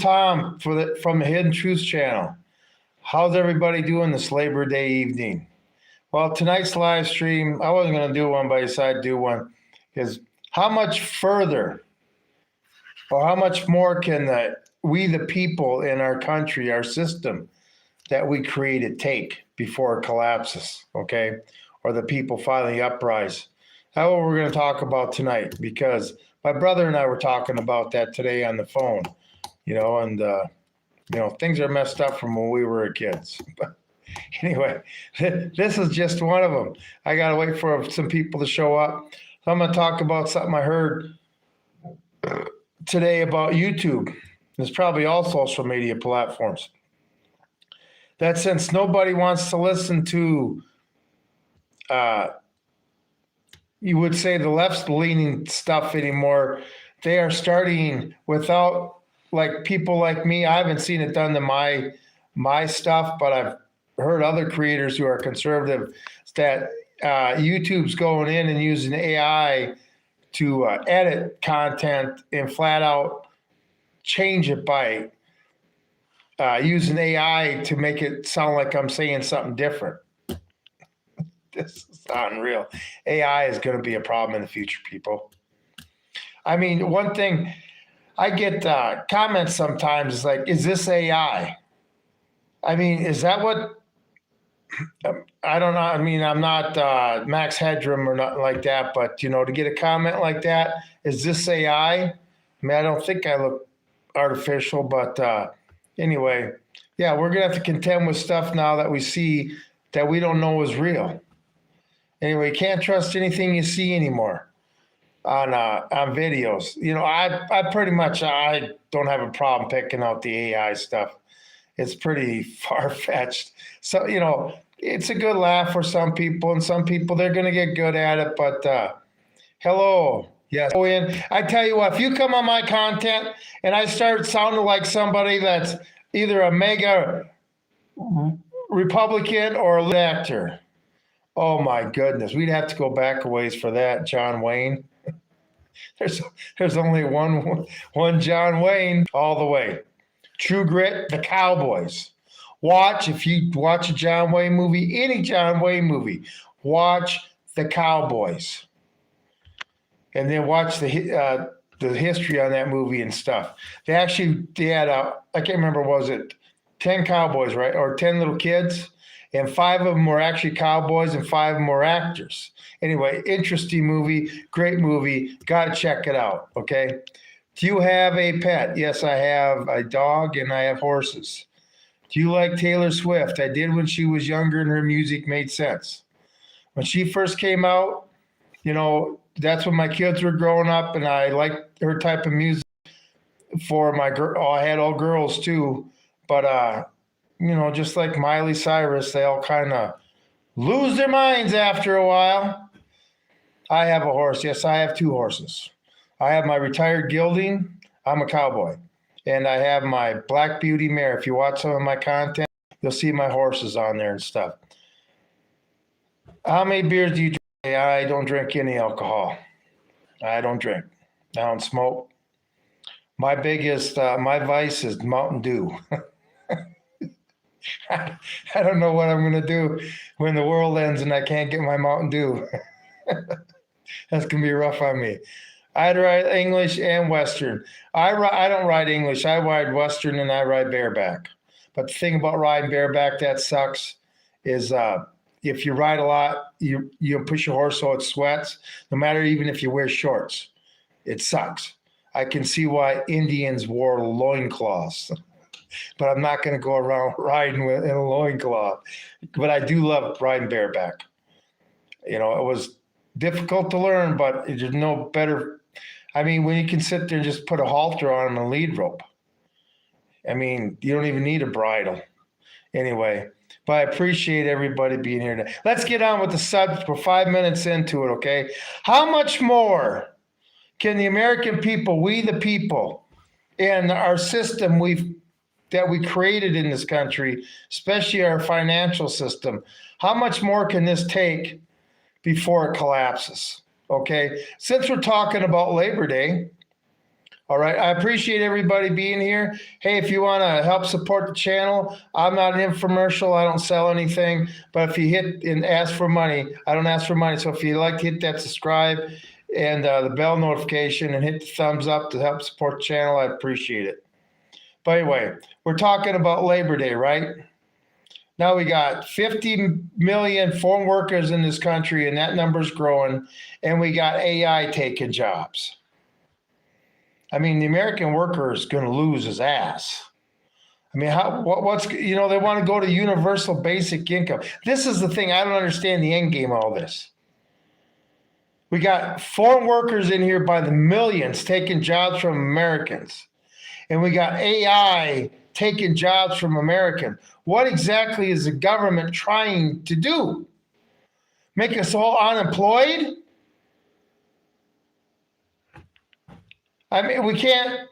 Tom from the Hidden Truth channel. How's everybody doing this Labor Day evening? Well, tonight's live stream, I wasn't going to do one, but I decided to do one. Is how much further or how much more can we, the people in our country, our system that we created, take before it collapses, okay? Or the people finally uprise. That's what we're going to talk about tonight, because my brother and I were talking about that today on the phone, and things are messed up from when we were kids. But anyway, this is just one of them. I got to wait for some people to show up. So I'm going to talk about something I heard today about YouTube. There's probably all social media platforms. That since nobody wants to listen to, you would say, the left-leaning stuff anymore, they are starting without, like, people like me. I haven't seen it done to my stuff, but I've heard other creators who are conservative that YouTube's going in and using AI to edit content and flat out change it by using AI to make it sound like I'm saying something different. This is unreal. AI is going to be a problem in the future, people. I mean, one thing, I get comments sometimes, is like, is this AI? I mean, is that what, I don't know. I mean, I'm not Max Headroom or nothing like that, but, to get a comment like that, is this AI? I mean, I don't think I look artificial, but anyway, yeah, we're going to have to contend with stuff now that we see that we don't know is real. Anyway, you can't trust anything you see anymore on videos. I pretty much, I don't have a problem picking out the AI stuff. It's pretty far-fetched. So, it's a good laugh for some people, and some people, they're going to get good at it. But hello. Yes. I tell you what, if you come on my content and I start sounding like somebody that's either a mega Republican or a actor, oh my goodness, we'd have to go back a ways for that, John Wayne. There's only one John Wayne all the way. True Grit, The Cowboys. If you watch a John Wayne movie, any John Wayne movie, watch The Cowboys. And then watch the history on that movie and stuff. They had, I can't remember, was it 10 cowboys, right? Or 10 little kids? And 5 of them were actually cowboys and 5 of them were actors. Anyway, interesting movie, great movie. Got to check it out, okay? Do you have a pet? Yes, I have a dog and I have horses. Do you like Taylor Swift? I did when she was younger and her music made sense. When she first came out, that's when my kids were growing up, and I liked her type of music for my girl. I had all girls too, but just like Miley Cyrus, they all kind of lose their minds after a while. I have a horse. Yes, I have 2 horses. I have my retired gelding. I'm a cowboy. And I have my Black Beauty mare. If you watch some of my content, you'll see my horses on there and stuff. How many beers do you drink? I don't drink any alcohol. I don't drink. I don't smoke. My biggest, my vice is Mountain Dew. I don't know what I'm going to do when the world ends and I can't get my Mountain Dew. That's going to be rough on me. I ride English and Western. I don't ride English. I ride Western and I ride bareback. But the thing about riding bareback that sucks is if you ride a lot, you push your horse so it sweats, no matter even if you wear shorts. It sucks. I can see why Indians wore loincloths. But I'm not going to go around riding in a loincloth. But I do love riding bareback. It was difficult to learn, but there's no better. I mean, when you can sit there and just put a halter on and a lead rope. I mean, you don't even need a bridle. Anyway, but I appreciate everybody being here today. Let's get on with the subject. We're 5 minutes into it, okay? How much more can the American people, we the people, and our system that we created in this country, especially our financial system, how much more can this take before it collapses? Okay, since we're talking about Labor Day, All right. I appreciate everybody being here. Hey, if you want to help support the channel, I'm not an infomercial. I don't sell anything. But if you hit and ask for money, I don't ask for money. So if you'd like to hit that subscribe and the bell notification and hit the thumbs up to help support the channel, I appreciate it. But anyway, we're talking about Labor Day, right? Now we got 50 million foreign workers in this country, and that number's growing. And we got AI taking jobs. I mean, the American worker is going to lose his ass. I mean, what's, they want to go to universal basic income. This is the thing. I don't understand the end game of all this. We got foreign workers in here by the millions taking jobs from Americans. And we got AI taking jobs from Americans. What exactly is the government trying to do? Make us all unemployed? I mean, we can't.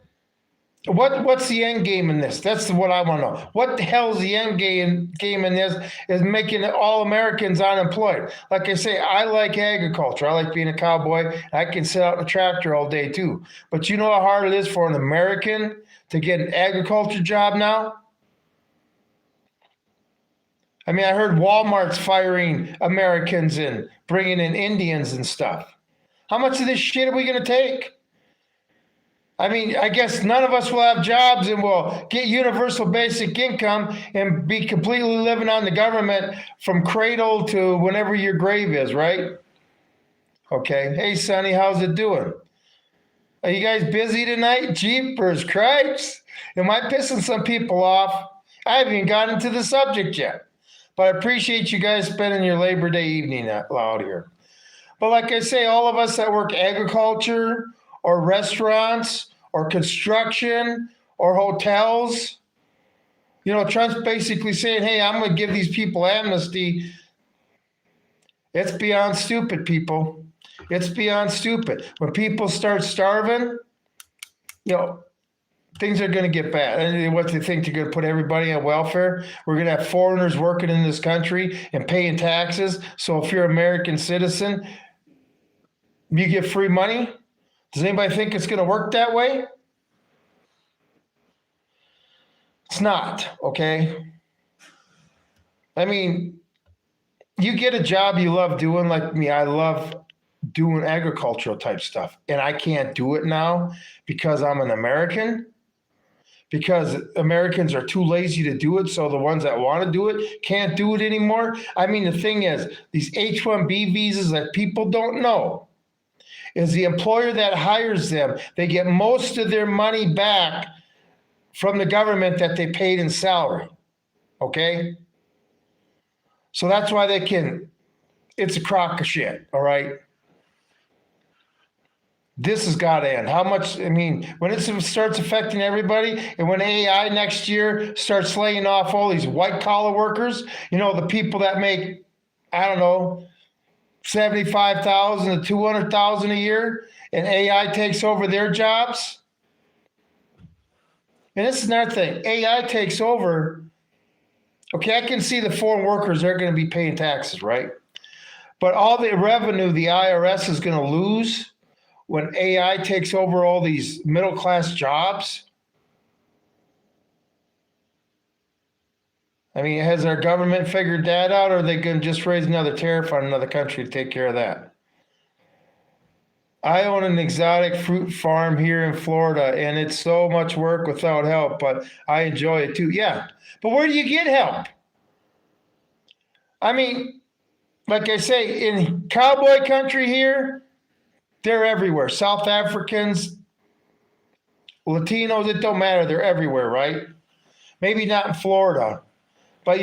What's the end game in this? That's what I want to know. What the hell's the end game in this? Is making all Americans unemployed. Like I say, I like agriculture. I like being a cowboy. I can sit out in a tractor all day too. But you know how hard it is for an American to get an agriculture job now? I mean, I heard Walmart's firing Americans and bringing in Indians and stuff. How much of this shit are we going to take? I mean, I guess none of us will have jobs and will get universal basic income and be completely living on the government from cradle to whenever your grave is, right? Okay. Hey, Sonny, how's it doing? Are you guys busy tonight? Jeepers Cripes. Am I pissing some people off? I haven't even gotten to the subject yet. But I appreciate you guys spending your Labor Day evening out here. But like I say, all of us that work agriculture or restaurants or construction or hotels, Trump's basically saying, hey, I'm going to give these people amnesty. It's beyond stupid, people. It's beyond stupid. When people start starving, things are going to get bad. And what they think, they're going to put everybody on welfare. We're going to have foreigners working in this country and paying taxes. So if you're an American citizen, you get free money. Does anybody think it's going to work that way? It's not, okay? I mean, you get a job you love doing, like me. I love doing agricultural type stuff, and I can't do it now because I'm an American, because Americans are too lazy to do it, so the ones that want to do it can't do it anymore. I mean, the thing is, these H-1B visas that people don't know is the employer that hires them, they get most of their money back from the government that they paid in salary, okay? So that's why it's a crock of shit, all right? This has got to end. How much, when it starts affecting everybody, and when AI next year starts laying off all these white-collar workers, the people that make, I don't know, $75,000 to $200,000 a year, and AI takes over their jobs. And this is another thing. AI takes over. Okay, I can see the foreign workers, they're going to be paying taxes, right? But all the revenue the IRS is going to lose when AI takes over all these middle-class jobs. Has our government figured that out, or are they going to just raise another tariff on another country to take care of that? I own an exotic fruit farm here in Florida, and it's so much work without help, but I enjoy it too. Yeah, but where do you get help? Like I say, in cowboy country here, they're everywhere. South Africans, Latinos, it don't matter. They're everywhere, right? Maybe not in Florida. But,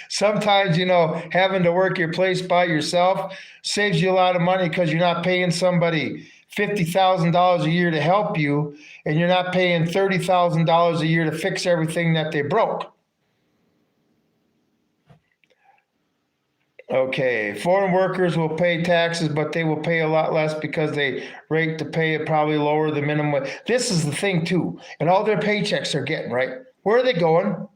sometimes, having to work your place by yourself saves you a lot of money because you're not paying somebody $50,000 a year to help you, and you're not paying $30,000 a year to fix everything that they broke. Okay, foreign workers will pay taxes, but they will pay a lot less because they rate the pay at probably lower the minimum wage. This is the thing too, and all their paychecks they're getting, right? Where are they going?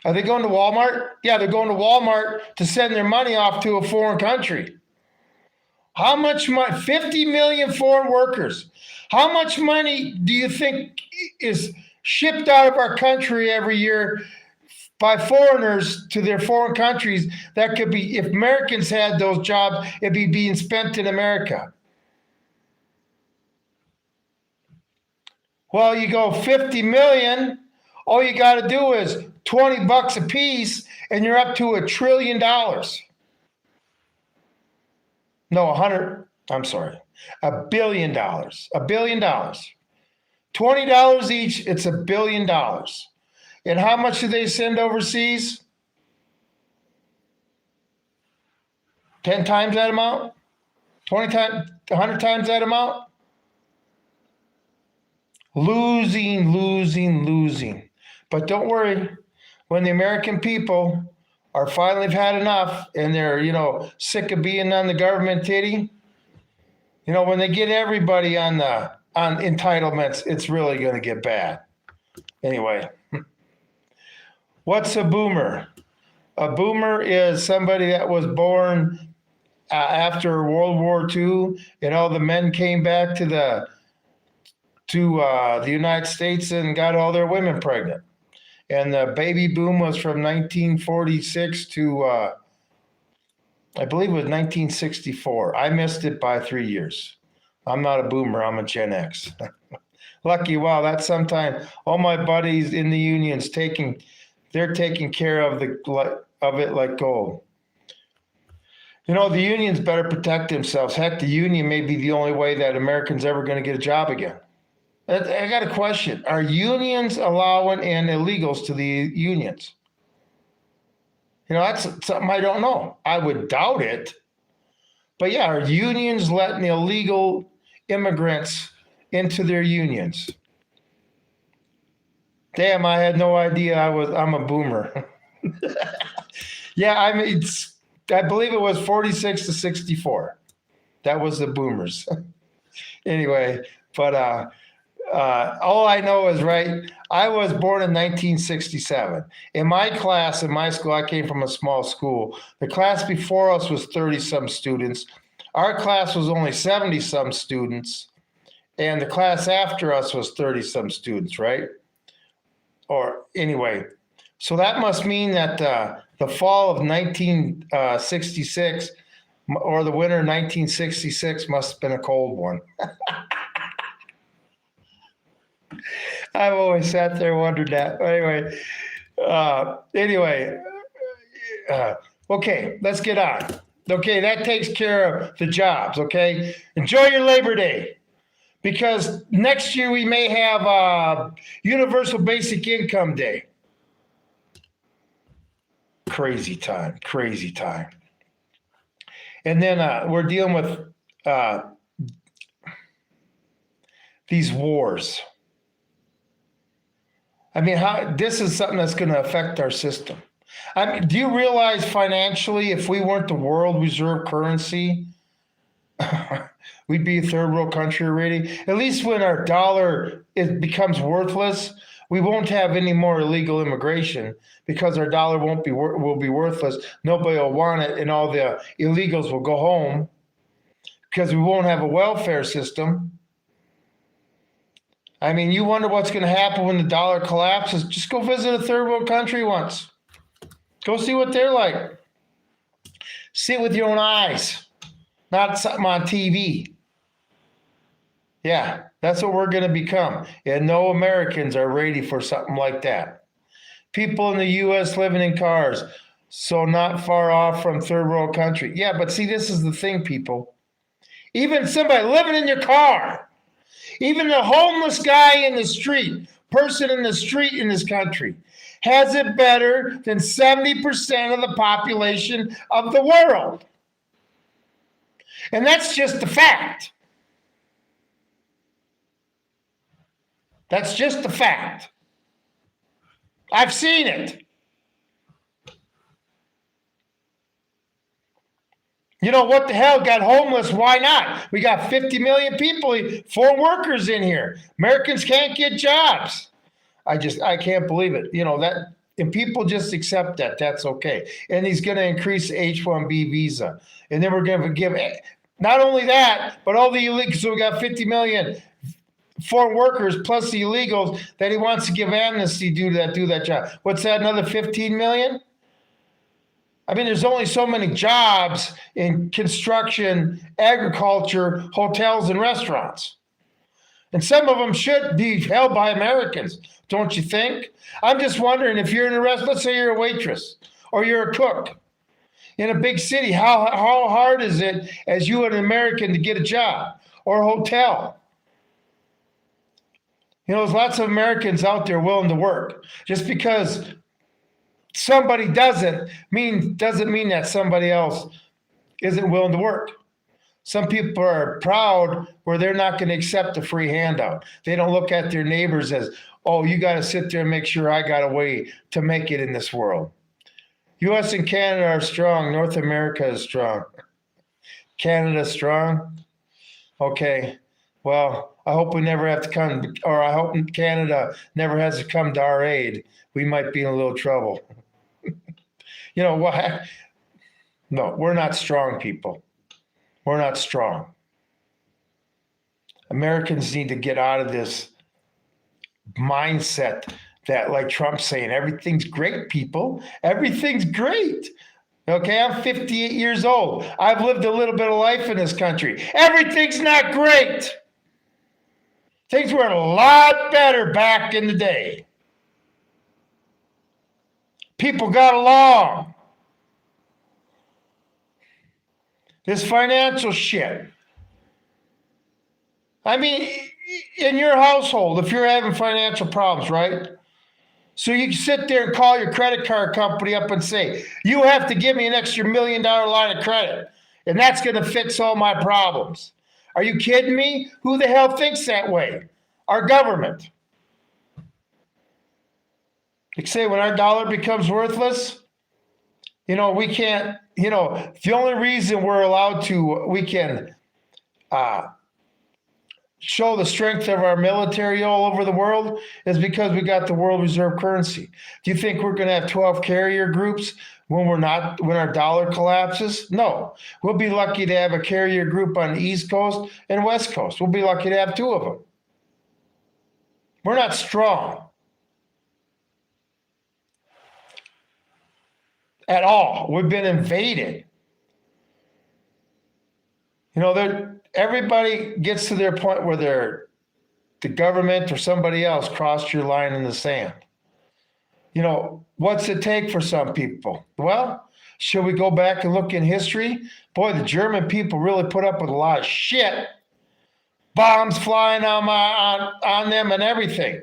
Are they going to Walmart? Yeah, they're going to Walmart to send their money off to a foreign country. How much money? 50 million foreign workers. How much money do you think is shipped out of our country every year by foreigners to their foreign countries that could be, if Americans had those jobs, it'd be being spent in America? Well, you go 50 million, all you got to do is $20 a piece, and you're up to $1 trillion. No, 100, I'm sorry, $1 billion. $1 billion. $20 each, it's $1 billion. And how much do they send overseas? 10 times that amount? 20 times, 100 times that amount? Losing, losing, losing. But don't worry, when the American people are finally had enough and they're, sick of being on the government titty, when they get everybody on entitlements, it's really going to get bad. Anyway, what's a boomer? A boomer is somebody that was born after World War II, and all the men came back to the United States and got all their women pregnant. And the baby boom was from 1946 to, I believe it was 1964. I missed it by 3 years. I'm not a boomer, I'm a Gen X. Lucky, wow, that's sometime all my buddies in the unions they're taking care of it like gold. The unions better protect themselves. Heck, the union may be the only way that Americans ever going to get a job again. I got a question. Are unions allowing in illegals to the unions? That's something I don't know. I would doubt it. But yeah, are unions letting illegal immigrants into their unions? Damn, I had no idea I'm a boomer. Yeah, I believe it was 46 to 64. That was the boomers. Anyway, but all I know is, right, I was born in 1967. In my class, in my school, I came from a small school. The class before us was 30-some students. Our class was only 70-some students. And the class after us was 30-some students, right? Or anyway, so that must mean that the fall of 1966 or the winter of 1966 must have been a cold one. I've always sat there and wondered that. Okay, let's get on. Okay, that takes care of the jobs, okay? Enjoy your Labor Day, because next year we may have Universal Basic Income Day. Crazy time. And then we're dealing with these wars. I mean, this is something that's going to affect our system. I mean, do you realize financially, if we weren't the world reserve currency, we'd be a third world country already? At least when our dollar becomes worthless, we won't have any more illegal immigration because our dollar will be worthless. Nobody will want it, and all the illegals will go home because we won't have a welfare system. I mean, you wonder what's going to happen when the dollar collapses. Just go visit a third world country once. Go see what they're like. See it with your own eyes, not something on TV. Yeah, that's what we're going to become. And no Americans are ready for something like that. People in the U.S. living in cars, so not far off from third world country. Yeah, but see, this is the thing, people. Even somebody living in your car, even the homeless guy in the street, person in the street in this country, has it better than 70% of the population of the world. And that's just a fact. That's just a fact. I've seen it. You know, what the hell, got homeless, why not? We got 50 million people, foreign workers in here. Americans can't get jobs. I can't believe it. You know, that, and people just accept that. That's okay. And he's going to increase the H-1B visa. And then we're going to give Not only that, but all the illegals. So we got 50 million foreign workers plus the illegals that he wants to give amnesty do that job. What's that? Another 15 million? I mean, there's only so many jobs in construction, agriculture, hotels, and restaurants. And some of them should be held by Americans, don't you think? I'm just wondering if you're in a restaurant, let's say you're a waitress or you're a cook in a big city, how hard is it as you an American to get a job or a hotel? You know, there's lots of Americans out there willing to work. Just because somebody doesn't mean that somebody else isn't willing to work. Some people are proud where they're not going to accept a free handout. They don't look at their neighbors as, oh, you got to sit there and make sure I got a way to make it in this world. U.S. and Canada are strong. North America is strong. Canada strong? Okay. Well, I hope we never have to come, or I hope Canada never has to come to our aid. We might be in a little trouble. You know what? No, we're not strong people. We're not strong. Americans need to get out of this mindset that, like Trump's saying, everything's great, people. Everything's great. Okay, I'm 58 years old. I've lived a little bit of life in this country. Everything's not great. Things were a lot better back in the day. People got along. This financial shit. I mean, in your household, if you're having financial problems, right? So you can sit there and call your credit card company up and say, you have to give me an extra $1 million line of credit, and that's going to fix all my problems. Are you kidding me? Who the hell thinks that way? Our government. They say when our dollar becomes worthless, you know, we can't, you know, the only reason we're allowed to, we can show the strength of our military all over the world is because we got the world reserve currency. Do you think we're going to have 12 carrier groups when when our dollar collapses? No. We'll be lucky to have a carrier group on the East Coast and West Coast. We'll be lucky to have 2 of them. We're not strong at all. We've been invaded. You know, everybody gets to their point where the government or somebody else crossed your line in the sand. You know, what's it take for some people? Well, should we go back and look in history? Boy, the German people really put up with a lot of shit. Bombs flying on them and everything.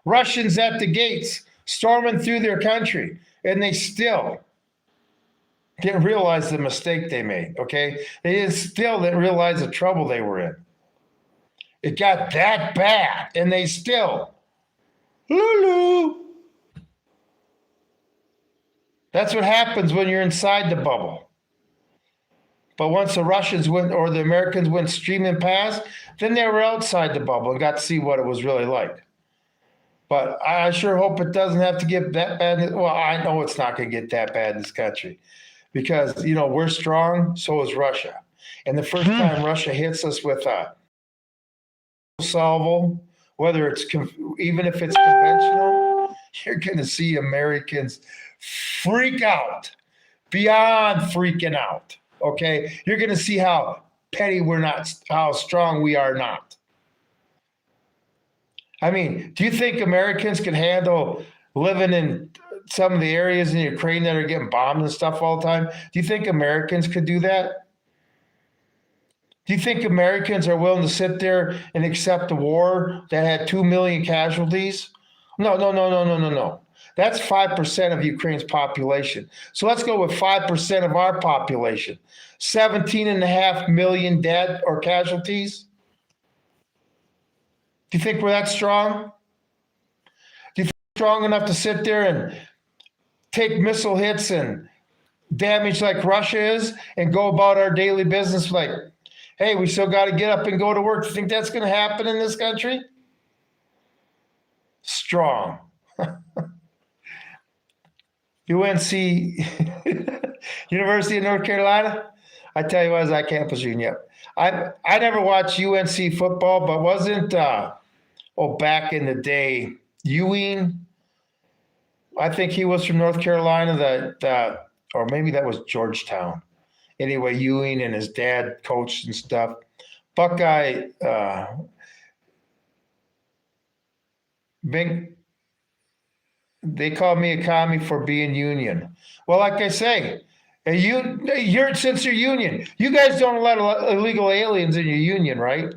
Russians at the gates, storming through their country, and they still didn't realize the mistake they made, okay? They still didn't realize the trouble they were in. It got that bad, and they still, Lulu. That's what happens when you're inside the bubble. But once the Russians went, or the Americans went streaming past, then they were outside the bubble and got to see what it was really like. But I sure hope it doesn't have to get that bad. Well, I know it's not going to get that bad in this country. Because, you know, we're strong, so is Russia. And the first time Russia hits us with a salvo, whether it's, even if it's conventional, you're going to see Americans freak out, beyond freaking out, okay? You're going to see how petty we're not, how strong we are not. I mean, do you think Americans can handle living in some of the areas in Ukraine that are getting bombed and stuff all the time? Do you think Americans could do that? Do you think Americans are willing to sit there and accept a war that had 2 million casualties? No. That's 5% of Ukraine's population. So let's go with 5% of our population. 17.5 million dead or casualties. Do you think we're that strong? Do you think we're strong enough to sit there and take missile hits and damage like Russia is and go about our daily business like, hey, we still got to get up and go to work? Do you think that's going to happen in this country? Strong. UNC, University of North Carolina. I tell you what, I can't presume yet. I never watched UNC football, but wasn't back in the day, Ewing, I think he was from North Carolina, or maybe that was Georgetown. Anyway, Ewing and his dad coached and stuff. Buckeye, big. They called me a commie for being union. Well, like I say, you're since you're union, you guys don't let illegal aliens in your union, right?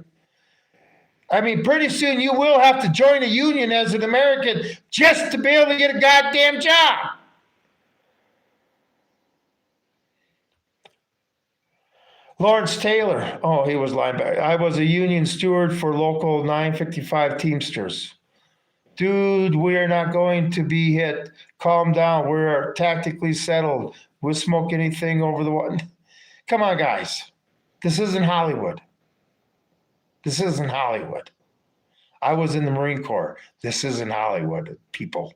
I mean, pretty soon you will have to join a union as an American just to be able to get a goddamn job. Lawrence Taylor. Oh, he was linebacker. I was a union steward for local 955 Teamsters. Dude, we are not going to be hit. Calm down. We're tactically settled. We'll smoke anything over the water. Come on, guys. This isn't Hollywood. This isn't Hollywood. I was in the Marine Corps. This isn't Hollywood, people.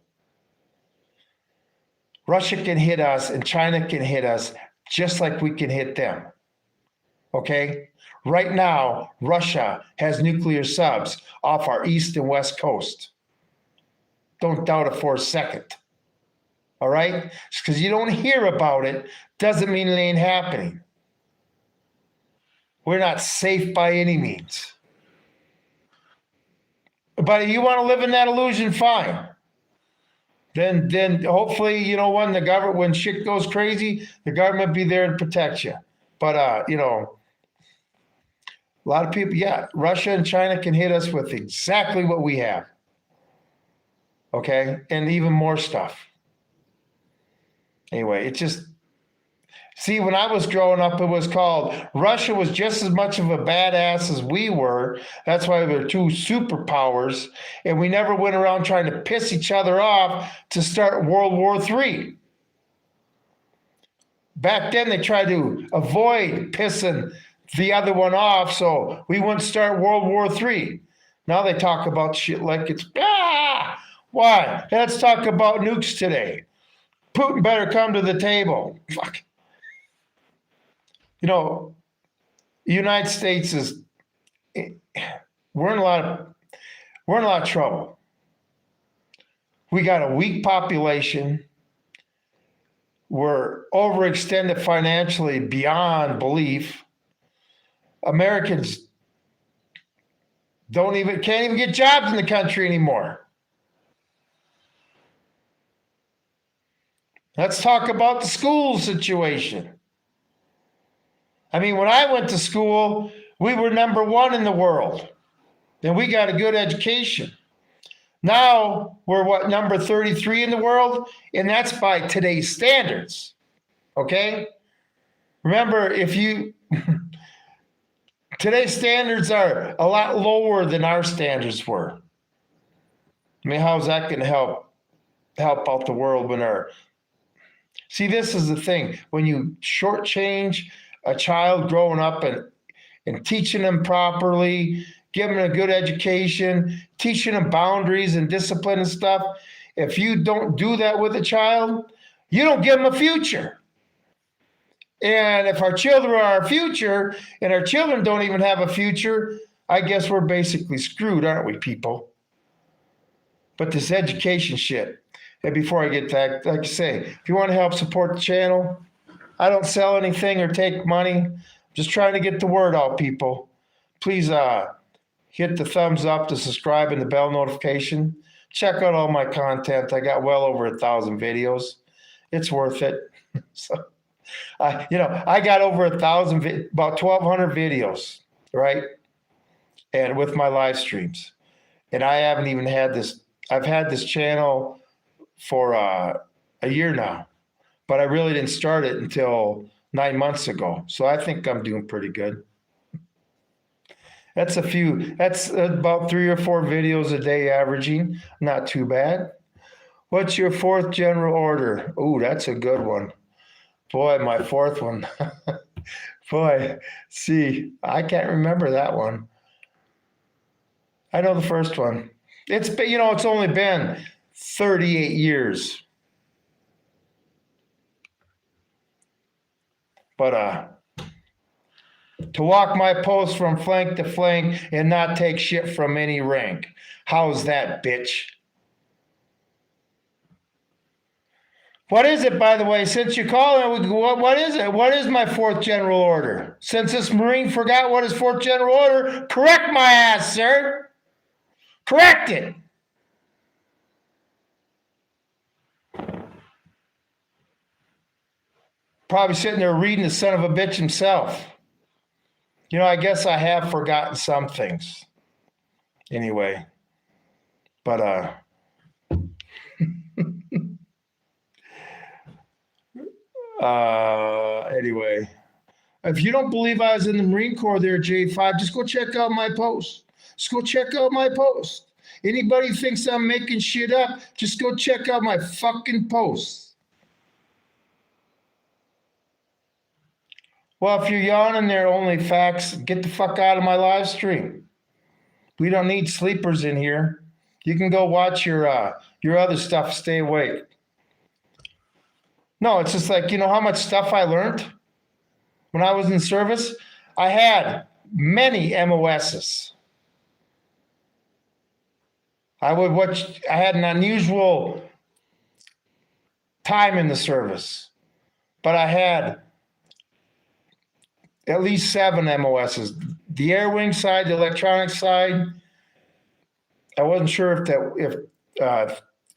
Russia can hit us and China can hit us just like we can hit them. Okay? Right now, Russia has nuclear subs off our east and west coast. Don't doubt it for a second. All right? Just because you don't hear about it doesn't mean it ain't happening. We're not safe by any means. But if you want to live in that illusion, fine. Then hopefully, you know, when shit goes crazy, the government be there to protect you. But you know, a lot of people, Russia and China can hit us with exactly what we have. Okay? And even more stuff. Anyway, it just, see, when I was growing up, it was called, Russia was just as much of a badass as we were. That's why we were two superpowers. And we never went around trying to piss each other off to start World War III. Back then, they tried to avoid pissing the other one off so we wouldn't start World War III. Now they talk about shit like it's, why? Let's talk about nukes today. Putin better come to the table. Fuck. You know, the United States we're in a lot of trouble. We got a weak population. We're overextended financially beyond belief. Americans can't even get jobs in the country anymore. Let's talk about the school situation. I mean, when I went to school, we were number one in the world, and we got a good education. Now we're number 33 in the world, and that's by today's standards. Okay? Remember, today's standards are a lot lower than our standards were. I mean, how's that going to help out the world see, this is the thing. When you shortchange a child growing up and teaching them properly, giving them a good education, teaching them boundaries and discipline and stuff, if you don't do that with a child, you don't give them a future. And if our children are our future and our children don't even have a future, I guess we're basically screwed, aren't we, people? But this education shit. And before I get that, like I say, if you want to help support the channel, I don't sell anything or take money. I'm just trying to get the word out, people. Please hit the thumbs up, the subscribe, and the bell notification. Check out all my content. I got well over 1,000 videos. It's worth it. So, I got over 1,000, about 1,200 videos, right? And with my live streams. And I haven't even had this. I've had this channel for a year now, but I really didn't start it until 9 months ago. So I think I'm doing pretty good. That's about 3 or 4 videos a day averaging. Not too bad. What's your 4th general order? Oh, that's a good one. Boy, my 4th one. Boy, see, I can't remember that one. I know the first one. It's only been 38 years. But to walk my post from flank to flank and not take shit from any rank. How's that, bitch? What is it, by the way? Since you call it, what is it? What is my fourth general order? Since this Marine forgot what his fourth general order, correct my ass, sir. Correct it. Probably sitting there reading the son of a bitch himself. You know, I guess I have forgotten some things. Anyway, but anyway, if you don't believe I was in the Marine Corps there, J5, just go check out my post. Just go check out my post. Anybody thinks I'm making shit up, just go check out my fucking posts. Well, if you're yawning there, only facts, get the fuck out of my live stream. We don't need sleepers in here. You can go watch your other stuff, stay awake. No, it's just like, you know how much stuff I learned when I was in service? I had many MOSs. I had an unusual time in the service, but I had at least 7 MOSs. The air wing side, the electronic side, I wasn't sure if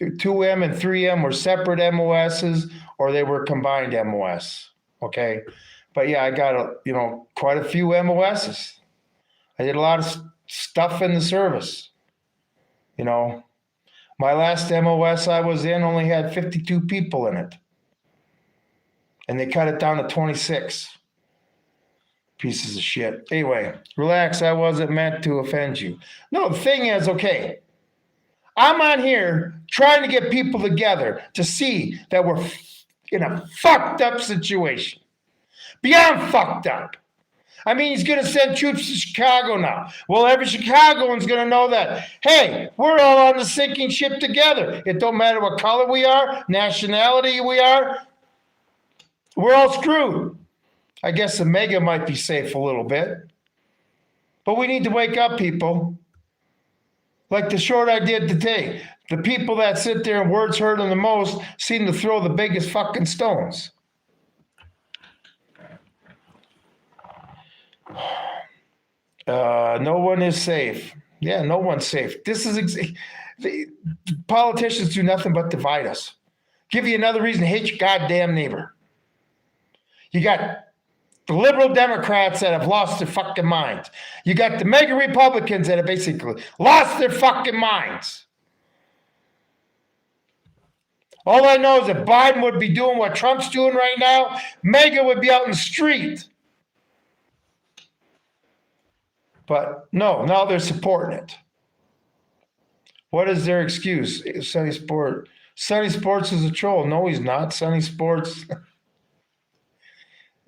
2M and 3M were separate MOSs or they were combined MOS. Okay. But yeah, I got quite a few MOSs. I did a lot of stuff in the service. You know, my last MOS I was in only had 52 people in it. And they cut it down to 26. Pieces of shit. Anyway, relax. I wasn't meant to offend you. No, the thing is, okay, I'm on here trying to get people together to see that we're in a fucked up situation. Beyond fucked up. I mean, he's going to send troops to Chicago now. Well, every Chicagoan's going to know that, hey, we're all on the sinking ship together. It don't matter what color we are, nationality we are. We're all screwed. I guess the mega might be safe a little bit. But we need to wake up, people. Like the short I did today. The people that sit there and words hurt them the most seem to throw the biggest fucking stones. No one is safe. Yeah, no one's safe. This is the politicians do nothing but divide us. Give you another reason to hate your goddamn neighbor. You got the liberal Democrats that have lost their fucking minds. You got the mega Republicans that have basically lost their fucking minds. All I know is that Biden would be doing what Trump's doing right now. Mega would be out in the street. But no, now they're supporting it. What is their excuse? Sonny Sports is a troll. No, he's not. Sonny Sports.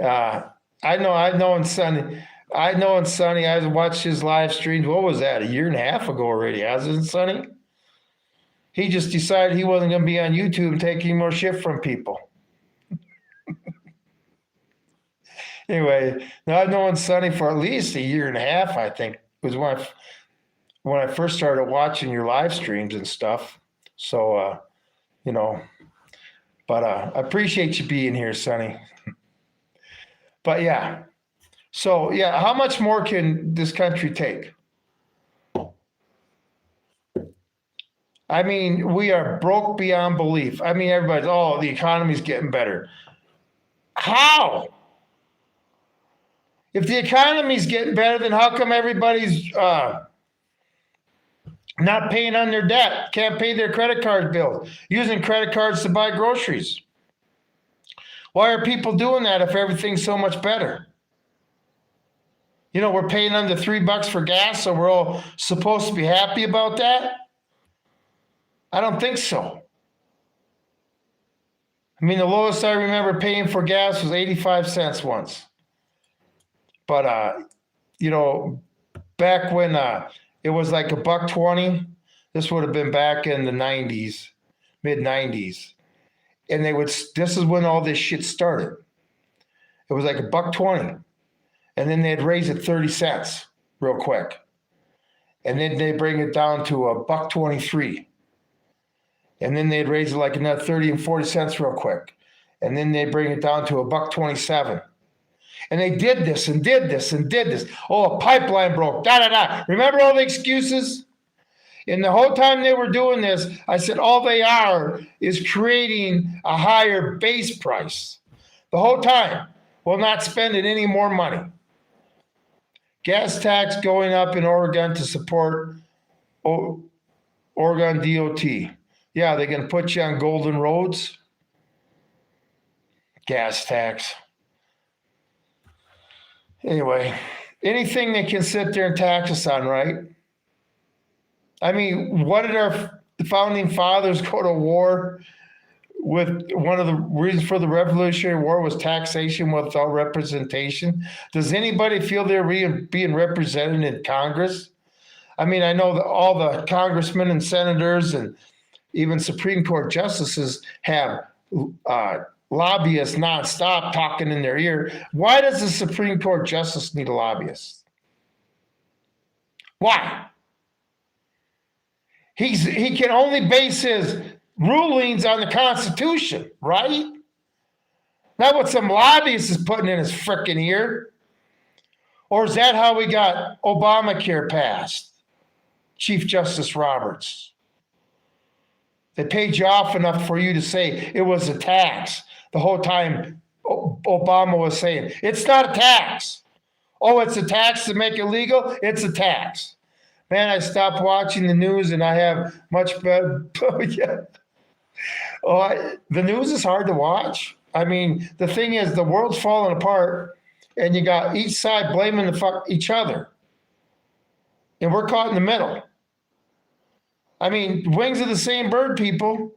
I know in Sonny. I watched his live streams. What was that? A year and a half ago already, hasn't it, Sonny? He just decided he wasn't going to be on YouTube and take any more shit from people. Anyway, now I've known Sonny for at least a year and a half, I think. It was when I first started watching your live streams and stuff. So, but I appreciate you being here, Sonny. But yeah. So, yeah, how much more can this country take? I mean, we are broke beyond belief. I mean, everybody's, the economy's getting better. How? If the economy's getting better, then how come everybody's not paying on their debt, can't pay their credit card bills, using credit cards to buy groceries? Why are people doing that if everything's so much better? We're paying under $3 for gas, so we're all supposed to be happy about that? I don't think so. I mean, the lowest I remember paying for gas was 85 cents once. But, back when it was like $1.20, this would have been back in the 90s, mid-90s. And this is when all this shit started. It was like $1.20. and then they'd raise it 30 cents real quick. And then they bring it down to $1.23. And then they'd raise it like another 30 and 40 cents real quick. And then they bring it down to $1.27. And they did this and did this and did this. Oh, a pipeline broke, da-da-da. Remember all the excuses? And the whole time they were doing this, I said, all they are is creating a higher base price. The whole time. Will not spend any more money. Gas tax going up in Oregon to support Oregon DOT. Yeah, they're going to put you on golden roads. Gas tax. Anyway, anything they can sit there and tax us on, right? I mean, what did our founding fathers go to war with? One of the reasons for the Revolutionary War was taxation without representation. Does anybody feel they're being represented in Congress? I mean, I know that all the congressmen and senators and even Supreme Court justices have lobbyists nonstop talking in their ear. Why does the Supreme Court justice need a lobbyist? Why? He can only base his rulings on the Constitution, right? Not what some lobbyist is putting in his frickin' ear. Or is that how we got Obamacare passed? Chief Justice Roberts. They paid you off enough for you to say it was a tax. The whole time Obama was saying, it's not a tax. Oh, it's a tax to make it legal? It's a tax. Man, I stopped watching the news and I have much better. Yeah. The news is hard to watch. I mean, the thing is, the world's falling apart and you got each side blaming each other. And we're caught in the middle. I mean, wings of the same bird, people.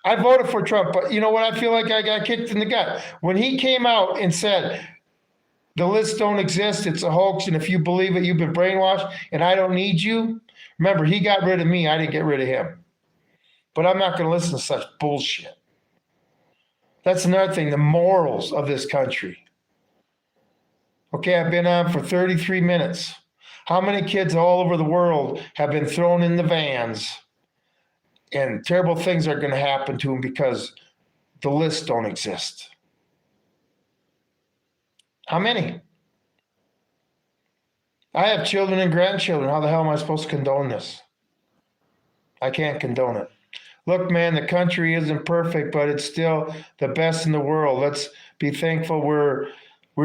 I voted for Trump, but you know what? I feel like I got kicked in the gut. When he came out and said, the lists don't exist, it's a hoax, and if you believe it, you've been brainwashed, and I don't need you. Remember, he got rid of me. I didn't get rid of him. But I'm not going to listen to such bullshit. That's another thing, the morals of this country. Okay, I've been on for 33 minutes. How many kids all over the world have been thrown in the vans and terrible things are going to happen to them because the lists don't exist? How many? I have children and grandchildren. How the hell am I supposed to condone this? I can't condone it. Look, man, the country isn't perfect, but it's still the best in the world. Let's be thankful we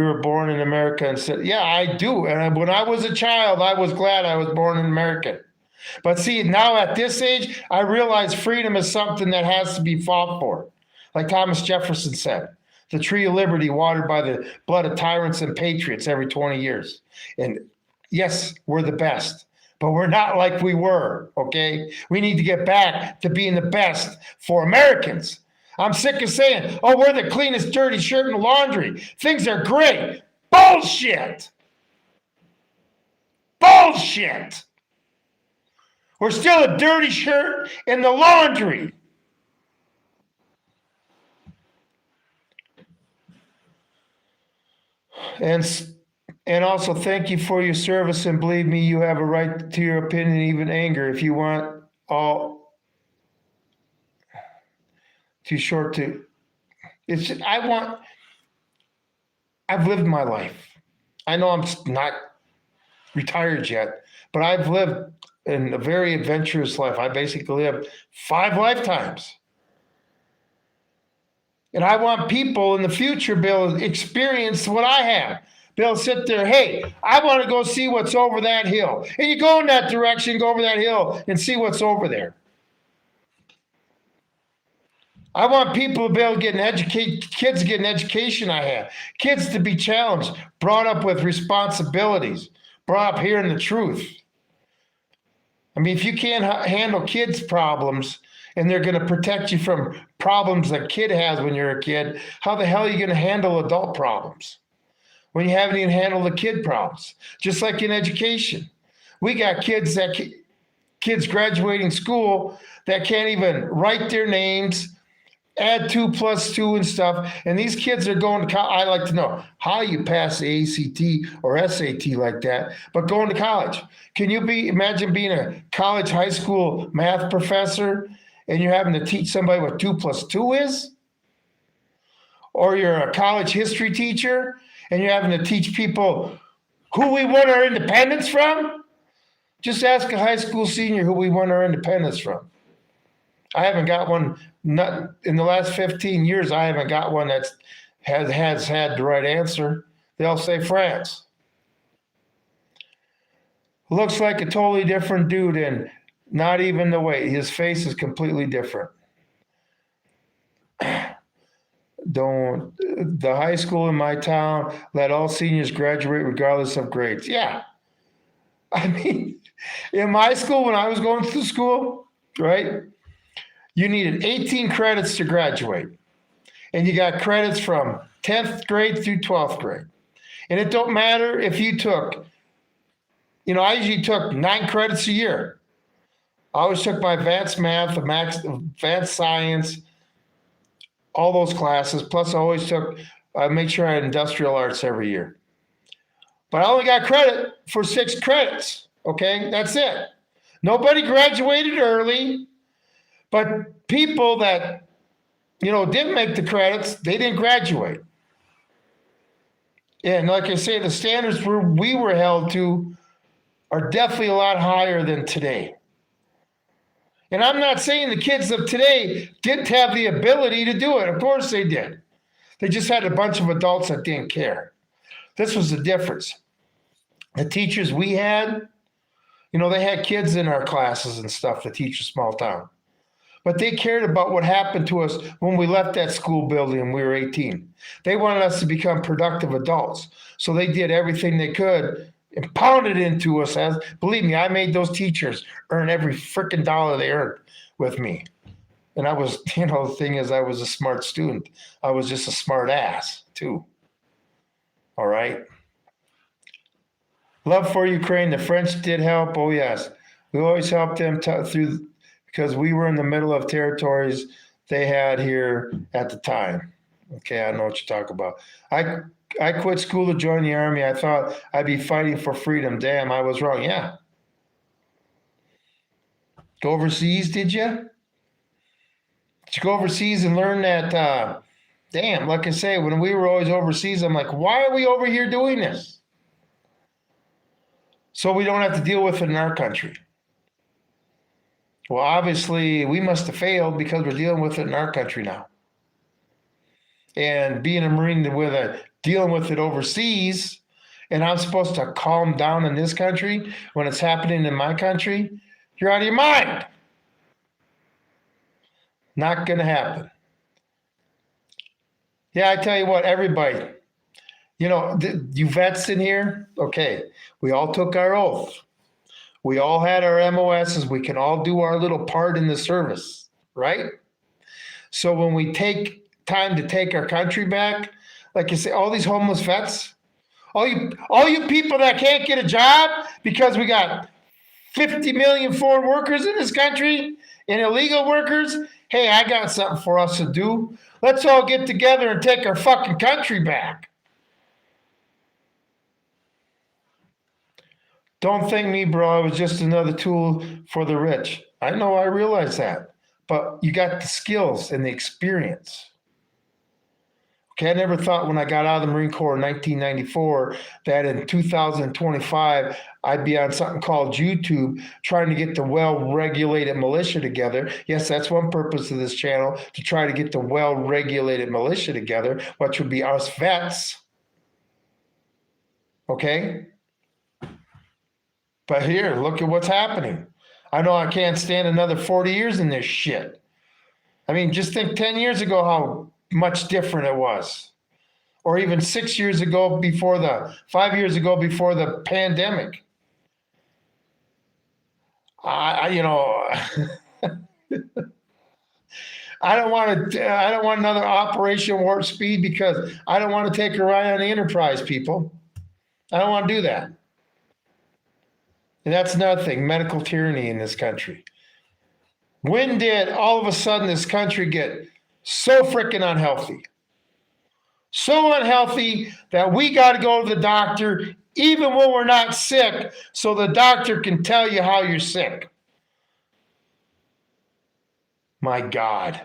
were born in America and said, yeah, I do. And when I was a child, I was glad I was born in America. But see, now at this age, I realize freedom is something that has to be fought for. Like Thomas Jefferson said, the tree of liberty watered by the blood of tyrants and patriots every 20 years. And yes, we're the best, but we're not like we were, okay? We need to get back to being the best for Americans. I'm sick of saying, oh, we're the cleanest dirty shirt in the laundry. Things are great. Bullshit. Bullshit. We're still a dirty shirt in the laundry. And also thank you for your service, and believe me, you have a right to your opinion, even anger, if you want all too short to. It's I've lived my life. I know I'm not retired yet, but I've lived in a very adventurous life. I basically have 5 lifetimes. And I want people in the future to be able to experience what I have. Be able to sit there, hey, I want to go see what's over that hill. And you go in that direction, go over that hill and see what's over there. I want people to be able to get an education, kids to get an education I have. Kids to be challenged, brought up with responsibilities, brought up hearing the truth. I mean, if you can't handle kids' problems and they're going to protect you from problems a kid has when you're a kid, how the hell are you going to handle adult problems when you haven't even handled the kid problems? Just like in education. We got kids graduating school that can't even write their names, add 2+2 and stuff. And these kids are going to college. I like to know how you pass the ACT or SAT like that, but going to college. Can you imagine being a college, high school math professor and you're having to teach somebody what 2+2 is? Or you're a college history teacher and you're having to teach people who we won our independence from? Just ask a high school senior who we won our independence from. I haven't got one, not in the last 15 years, I haven't got one that has had the right answer. They'll say France. Looks like a totally different dude, and not even the way. His face is completely different. The high school in my town let all seniors graduate regardless of grades. Yeah. I mean, in my school, when I was going through school, right? You needed 18 credits to graduate. And you got credits from 10th grade through 12th grade. And it don't matter if you took, I usually took 9 credits a year. I always took my advanced math, advanced science, all those classes. Plus I made sure I had industrial arts every year. But I only got credit for 6 credits. Okay, that's it. Nobody graduated early. But people that, didn't make the credits, they didn't graduate. And like I say, the standards we were held to are definitely a lot higher than today. And I'm not saying the kids of today didn't have the ability to do it. Of course they did. They just had a bunch of adults that didn't care. This was the difference. The teachers we had, they had kids in our classes and stuff that teach a small town. But they cared about what happened to us when we left that school building and we were 18. They wanted us to become productive adults. So they did everything they could and pounded into us. Believe me, I made those teachers earn every freaking dollar they earned with me. And I was, the thing is, I was a smart student. I was just a smart ass, too. All right. Love for Ukraine. The French did help. Oh, yes. We always helped them through, because we were in the middle of territories they had here at the time. Okay, I know what you're talking about. I quit school to join the army. I thought I'd be fighting for freedom. Damn, I was wrong. Yeah. Go overseas, did you? Did you go overseas and learn that, damn, like I say, when we were always overseas, I'm like, why are we over here doing this? So we don't have to deal with it in our country. Well, obviously, we must have failed because we're dealing with it in our country now. And being a Marine dealing with it overseas, and I'm supposed to calm down in this country when it's happening in my country, you're out of your mind. Not going to happen. Yeah, I tell you what, everybody, you vets in here, okay, we all took our oath. We all had our MOSs. We can all do our little part in the service, right? So when we take time to take our country back, like you say, all these homeless vets, all you people that can't get a job because we got 50 million foreign workers in this country and illegal workers, hey, I got something for us to do. Let's all get together and take our fucking country back. Don't think me, bro. I was just another tool for the rich. I know, I realize that. But you got the skills and the experience. Okay, I never thought when I got out of the Marine Corps in 1994 that in 2025 I'd be on something called YouTube trying to get the well-regulated militia together. Yes, that's one purpose of this channel, to try to get the well-regulated militia together, which would be us vets. Okay? But here, look at what's happening. I know I can't stand another 40 years in this shit. I mean, just think 10 years ago how much different it was. Or even 5 years ago before the pandemic. I don't want another Operation Warp Speed because I don't want to take a ride on the Enterprise, people. I don't want to do that. And that's another thing, medical tyranny in this country. When did all of a sudden this country get So freaking unhealthy. So unhealthy that we got to go to the doctor even when we're not sick so the doctor can tell you how you're sick. My God.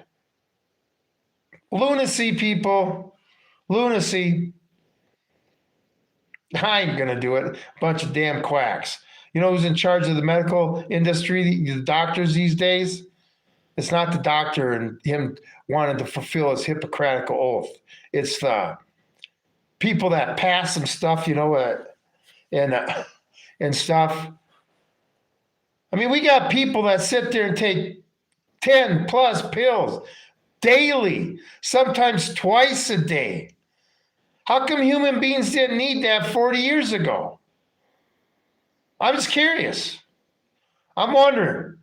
Lunacy, people. Lunacy. I ain't going to do it. Bunch of damn quacks. You know who's in charge of the medical industry, the doctors these days? It's not the doctor and him wanting to fulfill his Hippocratic oath. It's the people that pass some stuff, and stuff. I mean, we got people that sit there and take 10 plus pills daily, sometimes twice a day. How come human beings didn't need that 40 years ago? I'm just curious. I'm wondering.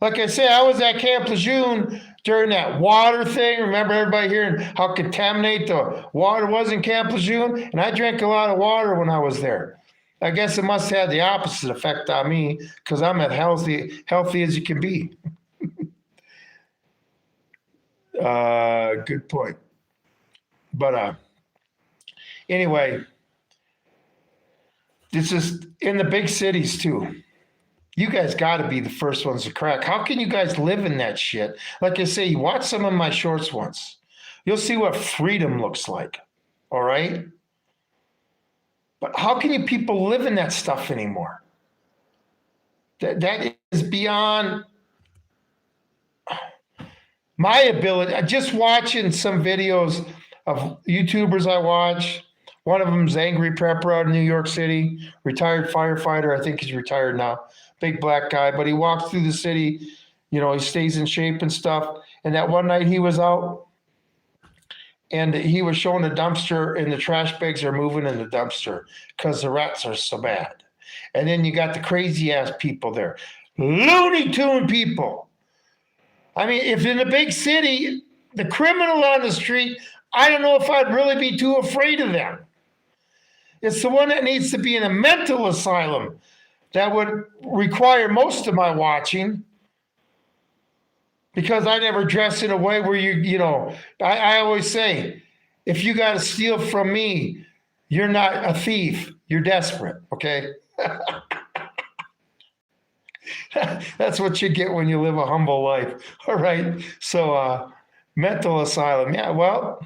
Like I said, I was at Camp Lejeune during that water thing. Remember everybody hearing how contaminated the water was in Camp Lejeune? And I drank a lot of water when I was there. I guess it must have the opposite effect on me because I'm as healthy as you can be. Good point. But anyway, this is in the big cities too. You guys got to be the first ones to crack. How can you guys live in that shit? Like I say, you watch some of my shorts once. You'll see what freedom looks like. All right? But how can you people live in that stuff anymore? That is beyond my ability. Just watching some videos of YouTubers I watch. One of them's Angry Prepper out of New York City, retired firefighter. I think he's retired now. Big black guy, but he walks through the city. He stays in shape and stuff. And that one night he was out and he was showing a dumpster and the trash bags are moving in the dumpster because the rats are so bad. And then you got the crazy ass people there, Looney Tune people. I mean, if in a big city, the criminal on the street, I don't know if I'd really be too afraid of them. It's the one that needs to be in a mental asylum that would require most of my watching because I never dress in a way where I always say, if you got to steal from me, you're not a thief. You're desperate, okay? That's what you get when you live a humble life, all right? So mental asylum, yeah, well,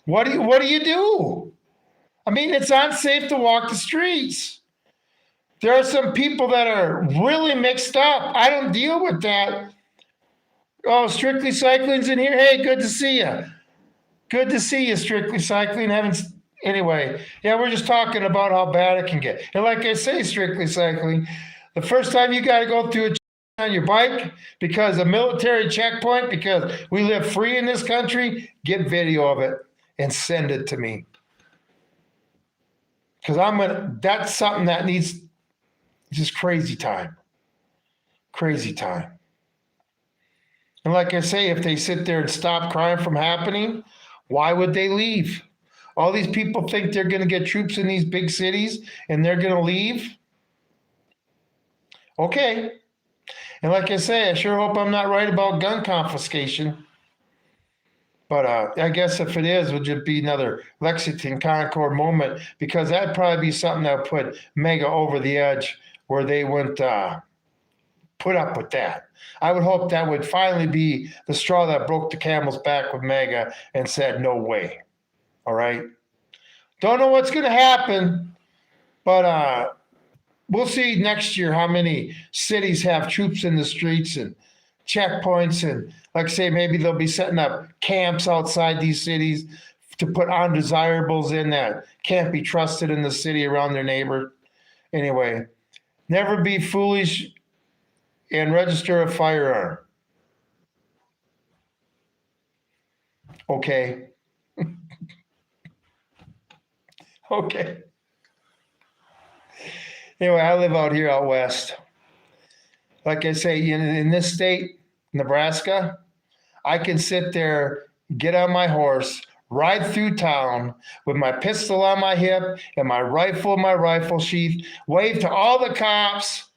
what do you do? I mean, it's unsafe to walk the streets. There are some people that are really mixed up. I don't deal with that. Oh, Strictly Cycling's in here. Hey, good to see you. Good to see you, Strictly Cycling. Anyway, yeah, we're just talking about how bad it can get. And like I say, Strictly Cycling, the first time you got to go through on your bike because a military checkpoint, because we live free in this country, get video of it and send it to me. Because that's something that needs just crazy time. Crazy time. And like I say, if they sit there and stop crime from happening, why would they leave? All these people think they're going to get troops in these big cities and they're going to leave. Okay. And like I say, I sure hope I'm not right about gun confiscation. But I guess if it is, it would just be another Lexington Concord moment because that'd probably be something that would put MAGA over the edge where they wouldn't put up with that. I would hope that would finally be the straw that broke the camel's back with MAGA and said, no way. All right. Don't know what's going to happen, but we'll see next year how many cities have troops in the streets and checkpoints. And like I say, maybe they'll be setting up camps outside these cities to put undesirables in that can't be trusted in the city around their neighbor. Anyway, never be foolish and register a firearm. Okay. Okay. Anyway, I live out here out west. Like I say, in this state, Nebraska, I can sit there, get on my horse, ride through town with my pistol on my hip and my rifle in my rifle sheath, wave to all the cops,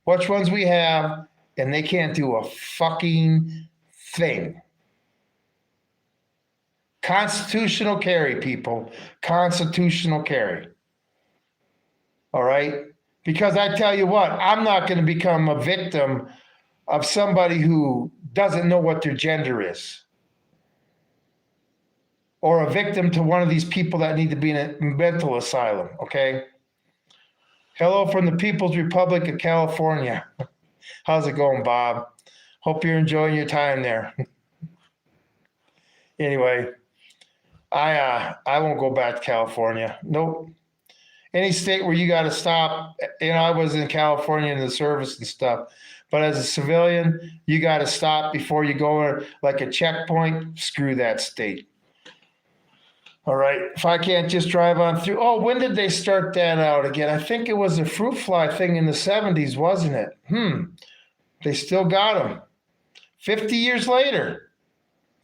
which ones we have, and they can't do a fucking thing. Constitutional carry, people. Constitutional carry. All right? Because I tell you what, I'm not going to become a victim of somebody who doesn't know what their gender is, or a victim to one of these people that need to be in a mental asylum, okay? Hello from the People's Republic of California. How's it going, Bob? Hope you're enjoying your time there. Anyway, I won't go back to California. Nope. Any state where you got to stop. I was in California in the service and stuff, but as a civilian, you got to stop before you go like a checkpoint. Screw that state. All right. If I can't just drive on through. Oh, when did they start that out again? I think it was a fruit fly thing in the 70s, wasn't it? They still got them. 50 years later,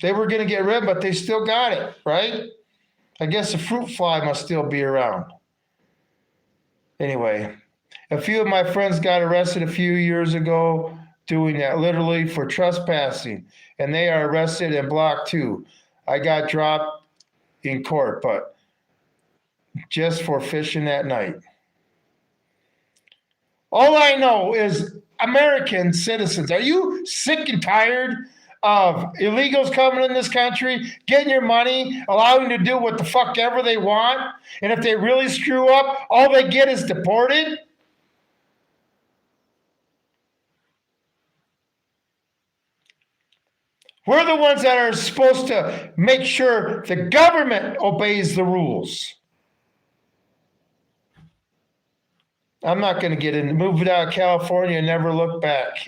they were going to get rid, but they still got it, right? I guess the fruit fly must still be around. Anyway, a few of my friends got arrested a few years ago doing that, literally for trespassing, and they are arrested in Block 2. I got dropped in court, but just for fishing at night. All I know is American citizens, are you sick and tired of illegals coming in this country, getting your money, allowing to do what the fuck ever they want? And if they really screw up, all they get is deported? We're the ones that are supposed to make sure the government obeys the rules. I'm not going to get in. Move out of California and never look back.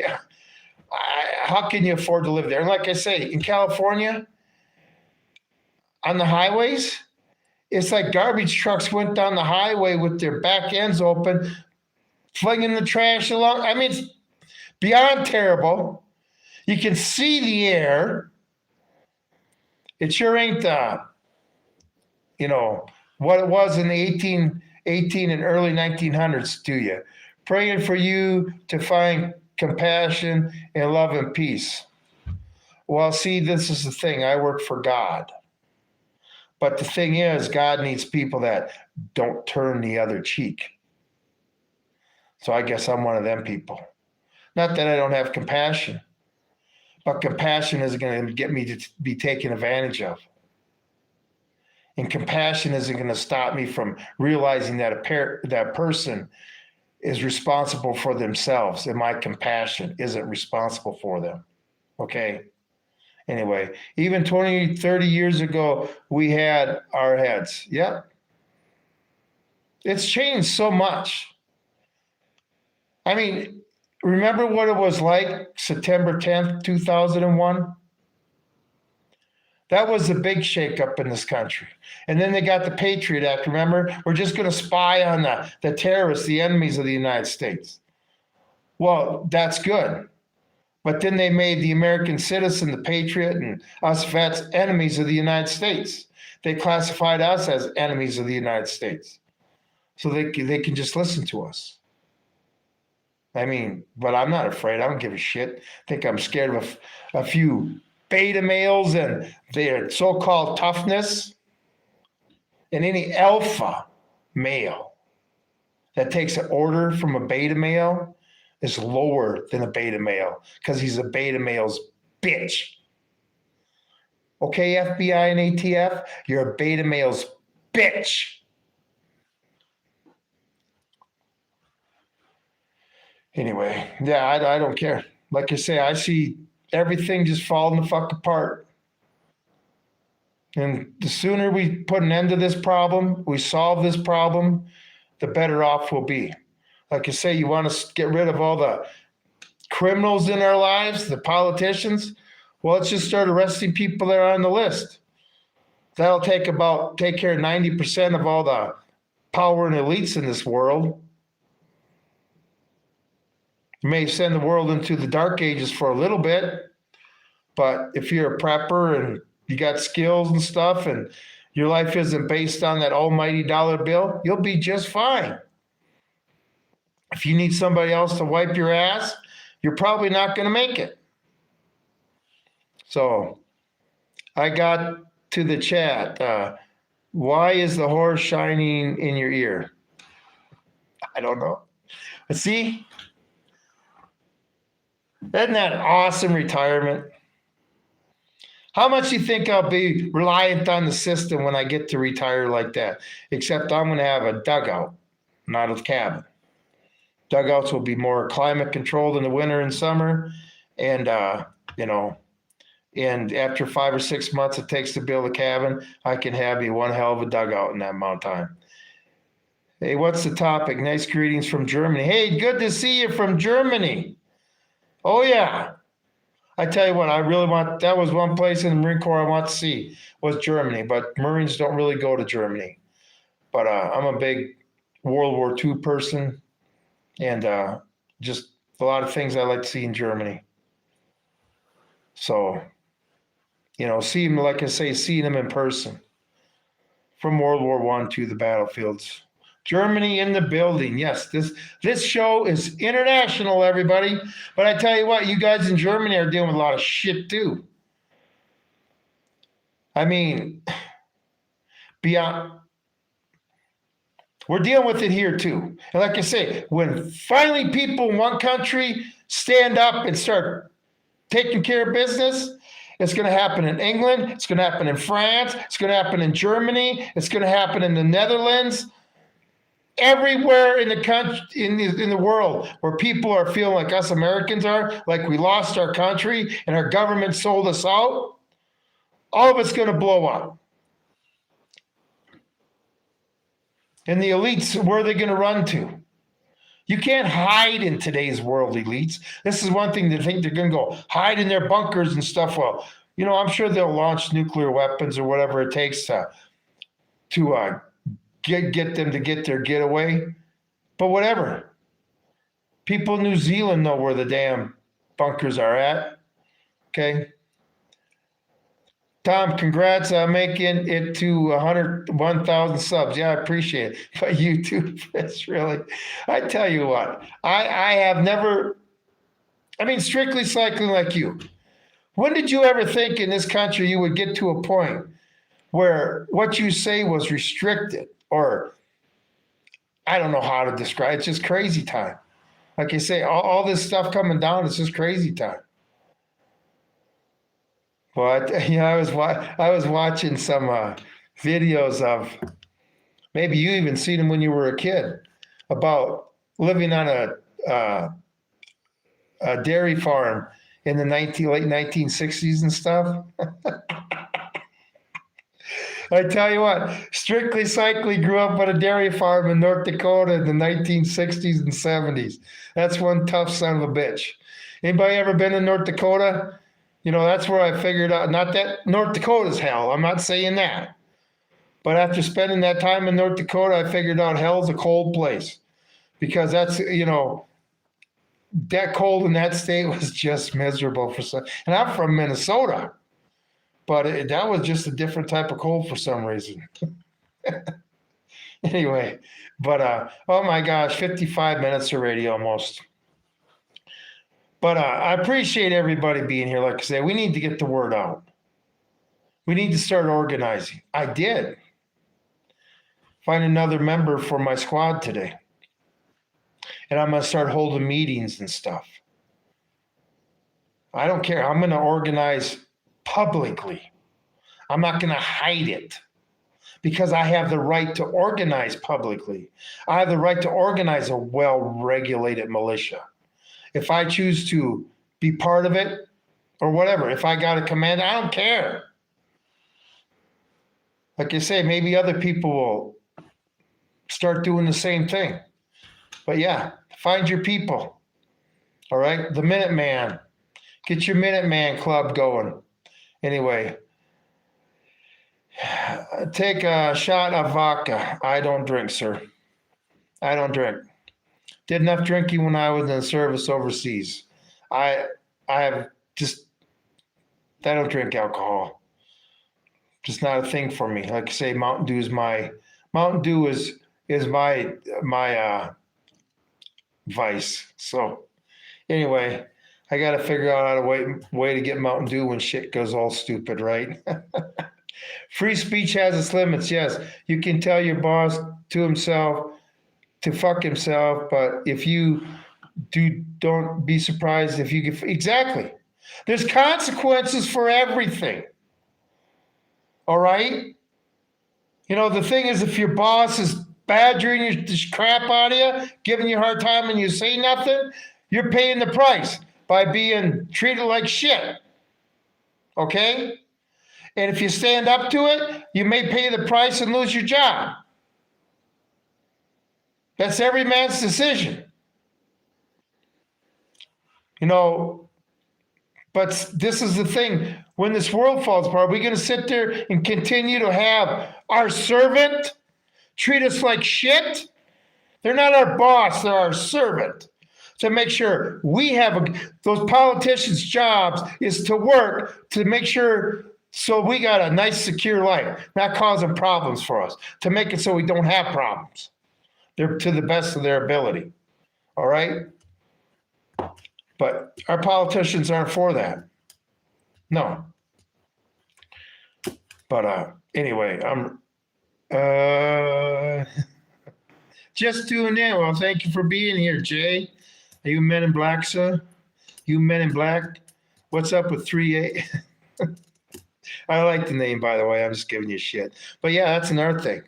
How can you afford to live there? And like I say, in California, on the highways, it's like garbage trucks went down the highway with their back ends open, flinging the trash along. I mean, it's beyond terrible. You can see the air. It sure ain't, what it was in the 18 and early 1900s to you. Praying for you to find compassion and love and peace. Well, see, this is the thing. I work for God. But the thing is, God needs people that don't turn the other cheek. So I guess I'm one of them people. Not that I don't have compassion, but compassion isn't going to get me to be taken advantage of. And compassion isn't going to stop me from realizing that that person is responsible for themselves, and my compassion isn't responsible for them. Okay? Anyway, even 20, 30 years ago, we had our heads. Yep. It's changed so much. I mean, remember what it was like September 10th, 2001? That was the big shakeup in this country. And then they got the Patriot Act, remember? We're just going to spy on the terrorists, the enemies of the United States. Well, that's good. But then they made the American citizen, the patriot, and us vets enemies of the United States. They classified us as enemies of the United States. So they can just listen to us. I mean, but I'm not afraid. I don't give a shit. I think I'm scared of a few beta males and their so-called toughness, and any alpha male that takes an order from a beta male is lower than a beta male because he's a beta male's bitch. Okay, FBI and ATF, you're a beta male's bitch. Anyway, yeah, I don't care. Like I say, I see everything just falling the fuck apart. And the sooner we put an end to this problem, we solve this problem, the better off we'll be. Like I say, you want to get rid of all the criminals in our lives, the politicians? Well, let's just start arresting people that are on the list. That'll take care of 90% of all the power and elites in this world. You may send the world into the dark ages for a little bit, but if you're a prepper and you got skills and stuff and your life isn't based on that almighty dollar bill, you'll be just fine. If you need somebody else to wipe your ass, you're probably not going to make it. So I got to the chat. Why is the horse shining in your ear? I don't know. But see, isn't that awesome retirement? How much do you think I'll be reliant on the system when I get to retire like that? Except I'm going to have a dugout, not a cabin. Dugouts will be more climate controlled in the winter and summer. And, and after 5 or 6 months it takes to build a cabin, I can have you one hell of a dugout in that amount of time. Hey, what's the topic? Nice greetings from Germany. Hey, good to see you from Germany. Oh, yeah. I tell you what, I really want, that was one place in the Marine Corps I want to see, was Germany. But Marines don't really go to Germany. But I'm a big World War II person, and just a lot of things I like to see in Germany. So, see them, like I say, seeing them in person. From World War I to the battlefields. Germany in the building. Yes, this show is international, everybody. But I tell you what, you guys in Germany are dealing with a lot of shit too. I mean, we're dealing with it here too. And like I say, when finally people in one country stand up and start taking care of business, it's going to happen in England. It's going to happen in France. It's going to happen in Germany. It's going to happen in the Netherlands. Everywhere in the country, in the world, where people are feeling like us Americans are, like we lost our country and our government sold us out, all of it's going to blow up. And the elites, where are they going to run to? You can't hide in today's world, elites. This is one thing, they think they're going to go hide in their bunkers and stuff. Well, I'm sure they'll launch nuclear weapons or whatever it takes to get them to get their getaway. But whatever. People in New Zealand know where the damn bunkers are at. Okay. Tom, congrats on making it to 101,000 subs. Yeah, I appreciate it. But you too, Chris, really. I tell you what, I have never, strictly cycling like you. When did you ever think in this country you would get to a point where what you say was restricted? Or I don't know how to describe it. It's just crazy time. Like you say, all this stuff coming down, it's just crazy time. But I was watching some videos of, maybe you even seen them when you were a kid, about living on a dairy farm in the late 1960s and stuff. I tell you what, Strictly Cycling grew up on a dairy farm in North Dakota in the 1960s and 70s. That's one tough son of a bitch. Anybody ever been in North Dakota? That's where I figured out, not that North Dakota's hell, I'm not saying that. But after spending that time in North Dakota, I figured out hell's a cold place. Because that's, that cold in that state was just miserable for some. And I'm from Minnesota. But that was just a different type of cold for some reason. Anyway, but oh my gosh, 55 minutes already almost. But I appreciate everybody being here. Like I say, we need to get the word out. We need to start organizing. I did find another member for my squad today. And I'm going to start holding meetings and stuff. I don't care. I'm going to organize publicly. I'm not going to hide it because I have the right to organize publicly. I have the right to organize a well-regulated militia. If I choose to be part of it or whatever, if I got a command, I don't care. Like I say, maybe other people will start doing the same thing. But yeah, find your people. All right? The Minuteman. Get your Minuteman club going. Anyway, take a shot of vodka. I don't drink, sir. I don't drink. Did enough drinking when I was in the service overseas. I have just, I don't drink alcohol. Just not a thing for me. Like I say, Mountain Dew is my vice. So anyway, I got to figure out how to way to get Mountain Dew when shit goes all stupid, right? Free speech has its limits. Yes, you can tell your boss to himself to fuck himself, but if you don't be surprised if you get exactly. There's consequences for everything. All right. The thing is, if your boss is badgering your crap out of you, giving you a hard time, and you say nothing, you're paying the price by being treated like shit. Okay? And if you stand up to it, you may pay the price and lose your job. That's every man's decision. But this is the thing. When this world falls apart, are we going to sit there and continue to have our servant treat us like shit? They're not our boss, they're our servant. To make sure we have those politicians' jobs is to work to make sure so we got a nice, secure life, not causing problems for us, to make it so we don't have problems. They're to the best of their ability. All right? But our politicians aren't for that. No. But anyway, I'm just tuning in. Well, thank you for being here, Jay. Are you Men in Black, sir? You Men in Black? What's up with 3A? I like the name, by the way. I'm just giving you shit. But yeah, that's another thing.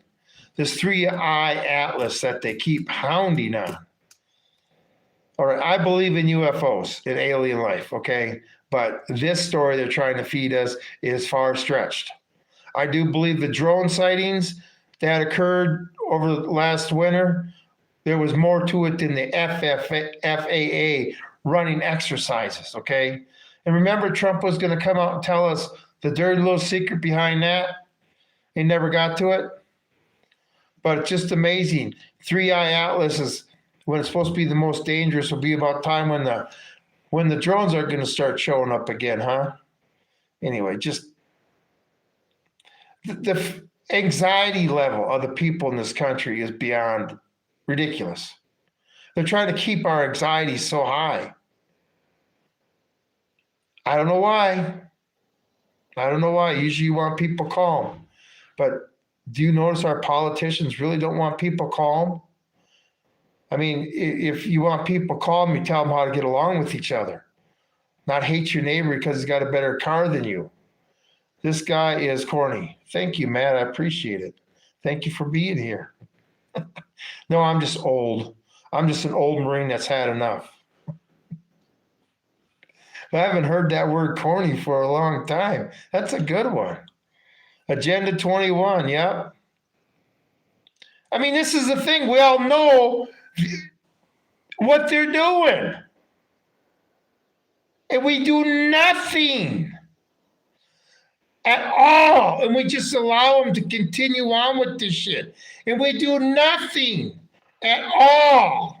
This 3-eye atlas that they keep hounding on. All right, I believe in UFOs, in alien life, okay? But this story they're trying to feed us is far stretched. I do believe the drone sightings that occurred over the last winter, there was more to it than the FAA running exercises, okay? And remember, Trump was going to come out and tell us the dirty little secret behind that. He never got to it. But it's just amazing. 3-eye atlas is, when it's supposed to be the most dangerous, will be about time when the drones are going to start showing up again, huh? Anyway, just the anxiety level of the people in this country is beyond ridiculous. They're trying to keep our anxiety so high. I don't know why. Usually you want people calm. But do you notice our politicians really don't want people calm? I mean, if you want people calm, you tell them how to get along with each other, not hate your neighbor because he's got a better car than you. This guy is corny. Thank you, Matt. I appreciate it. Thank you for being here. No, I'm just old. I'm just an old Marine that's had enough. I haven't heard that word corny for a long time. That's a good one. Agenda 21, yep. I mean, this is the thing. We all know what they're doing. And we do nothing at all. And we just allow them to continue on with this shit. And we do nothing at all.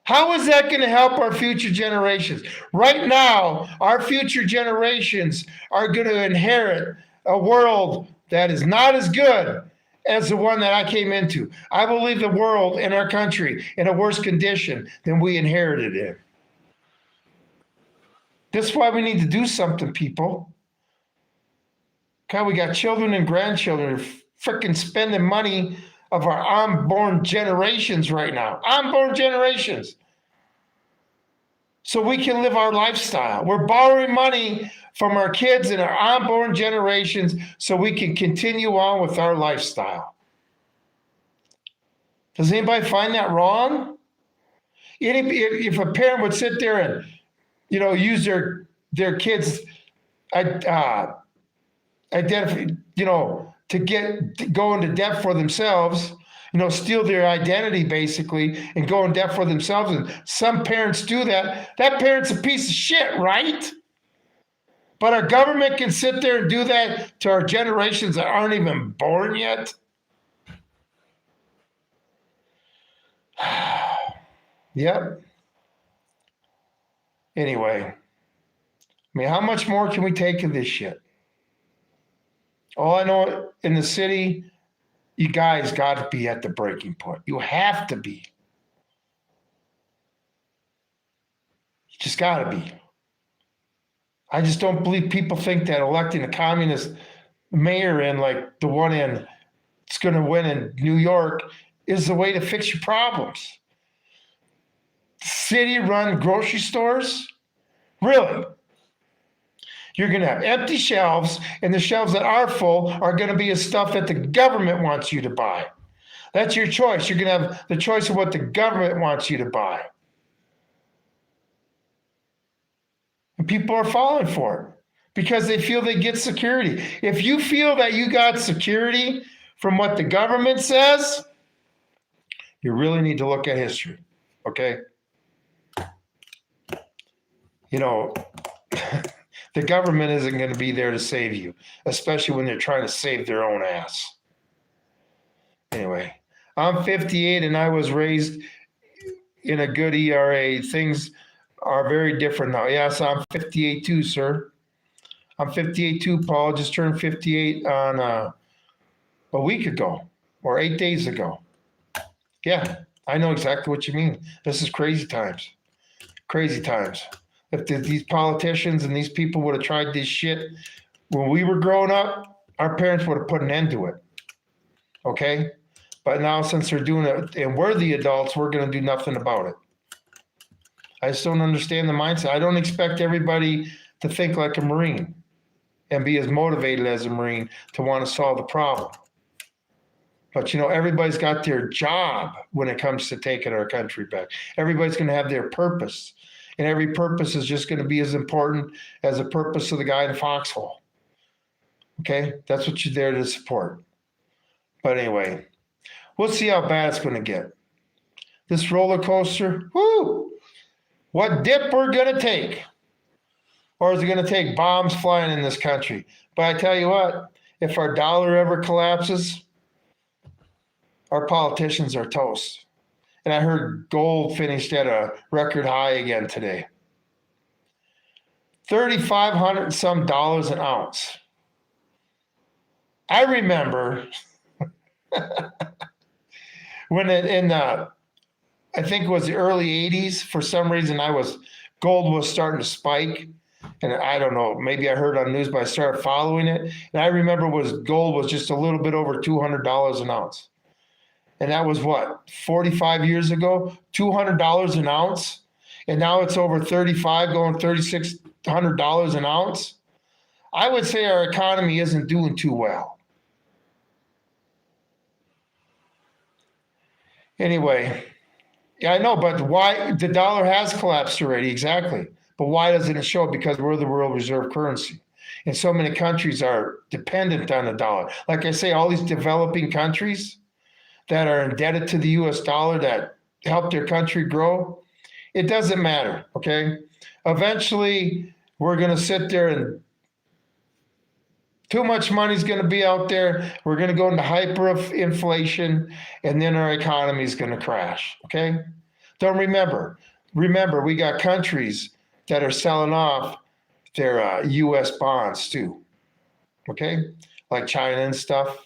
How is that going to help our future generations? Right now, our future generations are going to inherit a world that is not as good as the one that I came into. I will leave the world and our country in a worse condition than we inherited it. That's why we need to do something, people. God, we got children and grandchildren freaking spending money of our unborn generations right now. Unborn generations. So we can live our lifestyle. We're borrowing money from our kids and our unborn generations so we can continue on with our lifestyle. Does anybody find that wrong? If a parent would sit there and, use their kids' identify, to go into debt for themselves, steal their identity basically and go in debt for themselves. And some parents do that. That parent's a piece of shit, right? But our government can sit there and do that to our generations that aren't even born yet. Yep. Anyway, how much more can we take of this shit? All I know in the city, you guys got to be at the breaking point. You have to be. You just got to be. I just don't believe people think that electing a communist mayor in like the one in it's going to win in New York is the way to fix your problems. City-run grocery stores? Really? You're going to have empty shelves, and the shelves that are full are going to be of stuff that the government wants you to buy. That's your choice. You're going to have the choice of what the government wants you to buy. And people are falling for it because they feel they get security. If you feel that you got security from what the government says, you really need to look at history, okay? You know, the government isn't going to be there to save you, especially when they're trying to save their own ass. Anyway, I'm 58 and I was raised in a good ERA. Things are very different now. Yes, I'm 58 too, sir. I'm 58 too, Paul. Just turned 58 on a week ago or 8 days ago. Yeah, I know exactly what you mean. This is crazy times. Crazy times. If these politicians and these people would have tried this shit when we were growing up, our parents would have put an end to it. Okay? But now since they're doing it and we're the adults, we're going to do nothing about it. I just don't understand the mindset. I don't expect everybody to think like a Marine and be as motivated as a Marine to want to solve the problem. But, you know, everybody's got their job when it comes to taking our country back. Everybody's going to have their purpose. And every purpose is just going to be as important as the purpose of the guy in the foxhole. Okay? That's what you're there to support. But anyway, we'll see how bad it's going to get. This roller coaster, whoo! What dip we're going to take. Or is it going to take bombs flying in this country? But I tell you what, if our dollar ever collapses, our politicians are toast. And I heard gold finished at a record high again today. $3,500 and some dollars an ounce. I remember when I think it was the early 80s, for some reason gold was starting to spike. And I don't know, maybe I heard on news, but I started following it. And I remember gold was just a little bit over $200 an ounce. And that was what, 45 years ago? $200 an ounce. And now it's over 35, going $3,600 an ounce. I would say our economy isn't doing too well. Anyway, yeah, I know, but why the dollar has collapsed already, exactly. But why doesn't it show? Because we're the world reserve currency. And so many countries are dependent on the dollar. Like I say, all these developing countries that are indebted to the US dollar that help their country grow, it doesn't matter, okay? Eventually, we're going to sit there and too much money is going to be out there. We're going to go into hyperinflation, and then our economy is going to crash, okay? Don't remember, we got countries that are selling off their US bonds too, okay? Like China and stuff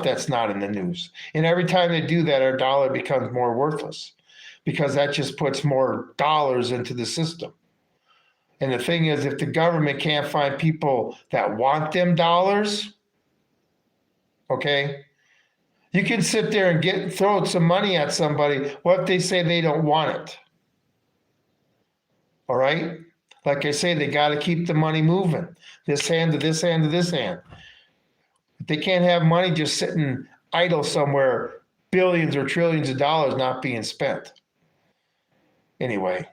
that's not in the news. And every time they do that, our dollar becomes more worthless because that just puts more dollars into the system. And the thing is, if the government can't find people that want them dollars, okay, you can sit there and throw some money at somebody. What if they say they don't want it? All right? Like I say, they got to keep the money moving. This hand to this hand to this hand. They can't have money just sitting idle somewhere, billions or trillions of dollars not being spent. Anyway,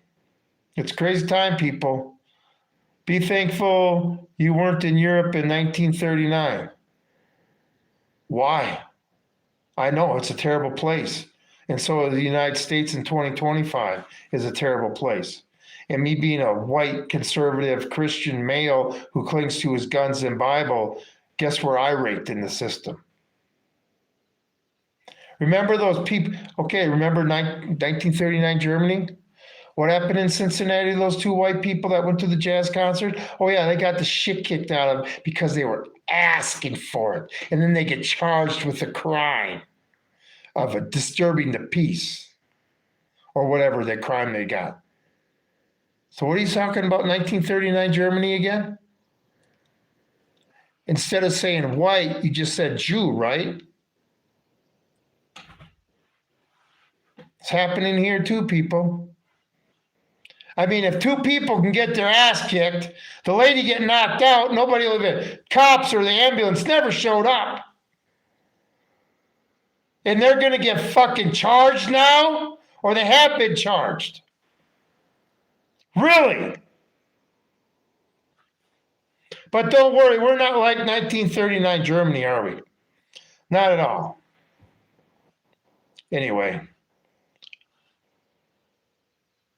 it's crazy time, people. Be thankful you weren't in Europe in 1939. Why? I know it's a terrible place. And so the United States in 2025 is a terrible place. And me being a white, conservative, Christian male who clings to his guns and Bible, guess where I rate in the system? Remember those people? Okay, remember 1939 Germany? What happened in Cincinnati, those two white people that went to the jazz concert? Oh yeah, they got the shit kicked out of them because they were asking for it. And then they get charged with the crime of disturbing the peace or whatever the crime they got. So what are you talking about 1939 Germany again? Instead of saying white, you just said Jew, right? It's happening here too, people. I mean, if two people can get their ass kicked, the lady getting knocked out, nobody will be. Cops or the ambulance never showed up. And they're going to get fucking charged now? Or they have been charged? Really? But don't worry, we're not like 1939 Germany, are we? Not at all. Anyway.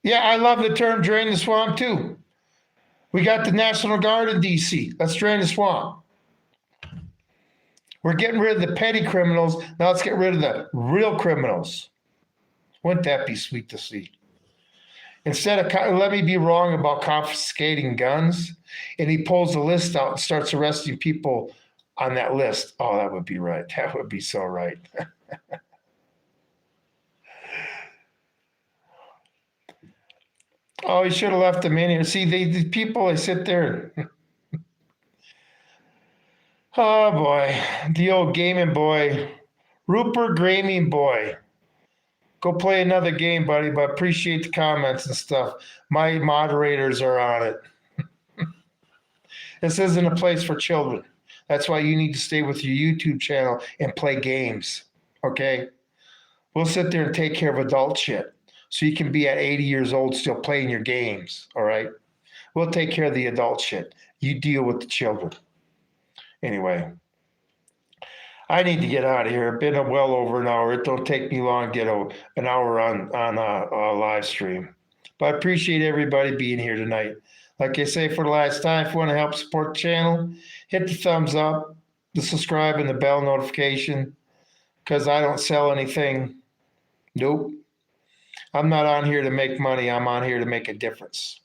Yeah, I love the term drain the swamp too. We got the National Guard in DC. Let's drain the swamp. We're getting rid of the petty criminals. Now let's get rid of the real criminals. Wouldn't that be sweet to see? Instead of, let me be wrong about confiscating guns, and he pulls the list out and starts arresting people on that list. Oh, that would be right. That would be so right. Oh, he should have left them in here. See, the people, they sit there. Oh, boy. The old gaming boy. Rupert Gaming Boy. Go play another game, buddy, but appreciate the comments and stuff. My moderators are on it. This isn't a place for children. That's why you need to stay with your YouTube channel and play games, okay? We'll sit there and take care of adult shit so you can be at 80 years old still playing your games, all right? We'll take care of the adult shit. You deal with the children. Anyway, I need to get out of here. It's been well over an hour. It don't take me long to get an hour on a live stream. But I appreciate everybody being here tonight. Like I say for the last time, if you want to help support the channel, hit the thumbs up, the subscribe, and the bell notification, because I don't sell anything. Nope. I'm not on here to make money. I'm on here to make a difference.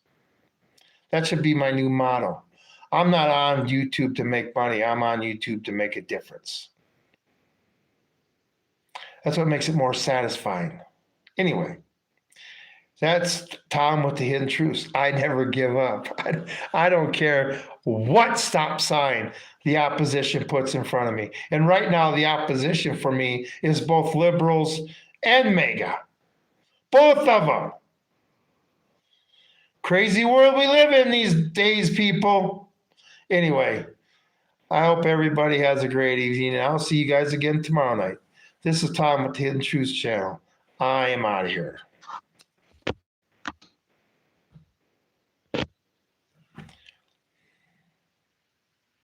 That should be my new motto. I'm not on YouTube to make money. I'm on YouTube to make a difference. That's what makes it more satisfying. Anyway, that's Tom with the hidden truths. I never give up. I don't care what stop sign the opposition puts in front of me. And right now, the opposition for me is both liberals and MAGA. Both of them. Crazy world we live in these days, people. Anyway, I hope everybody has a great evening, and I'll see you guys again tomorrow night. This is Tom with the Hidden Truths channel. I am out of here.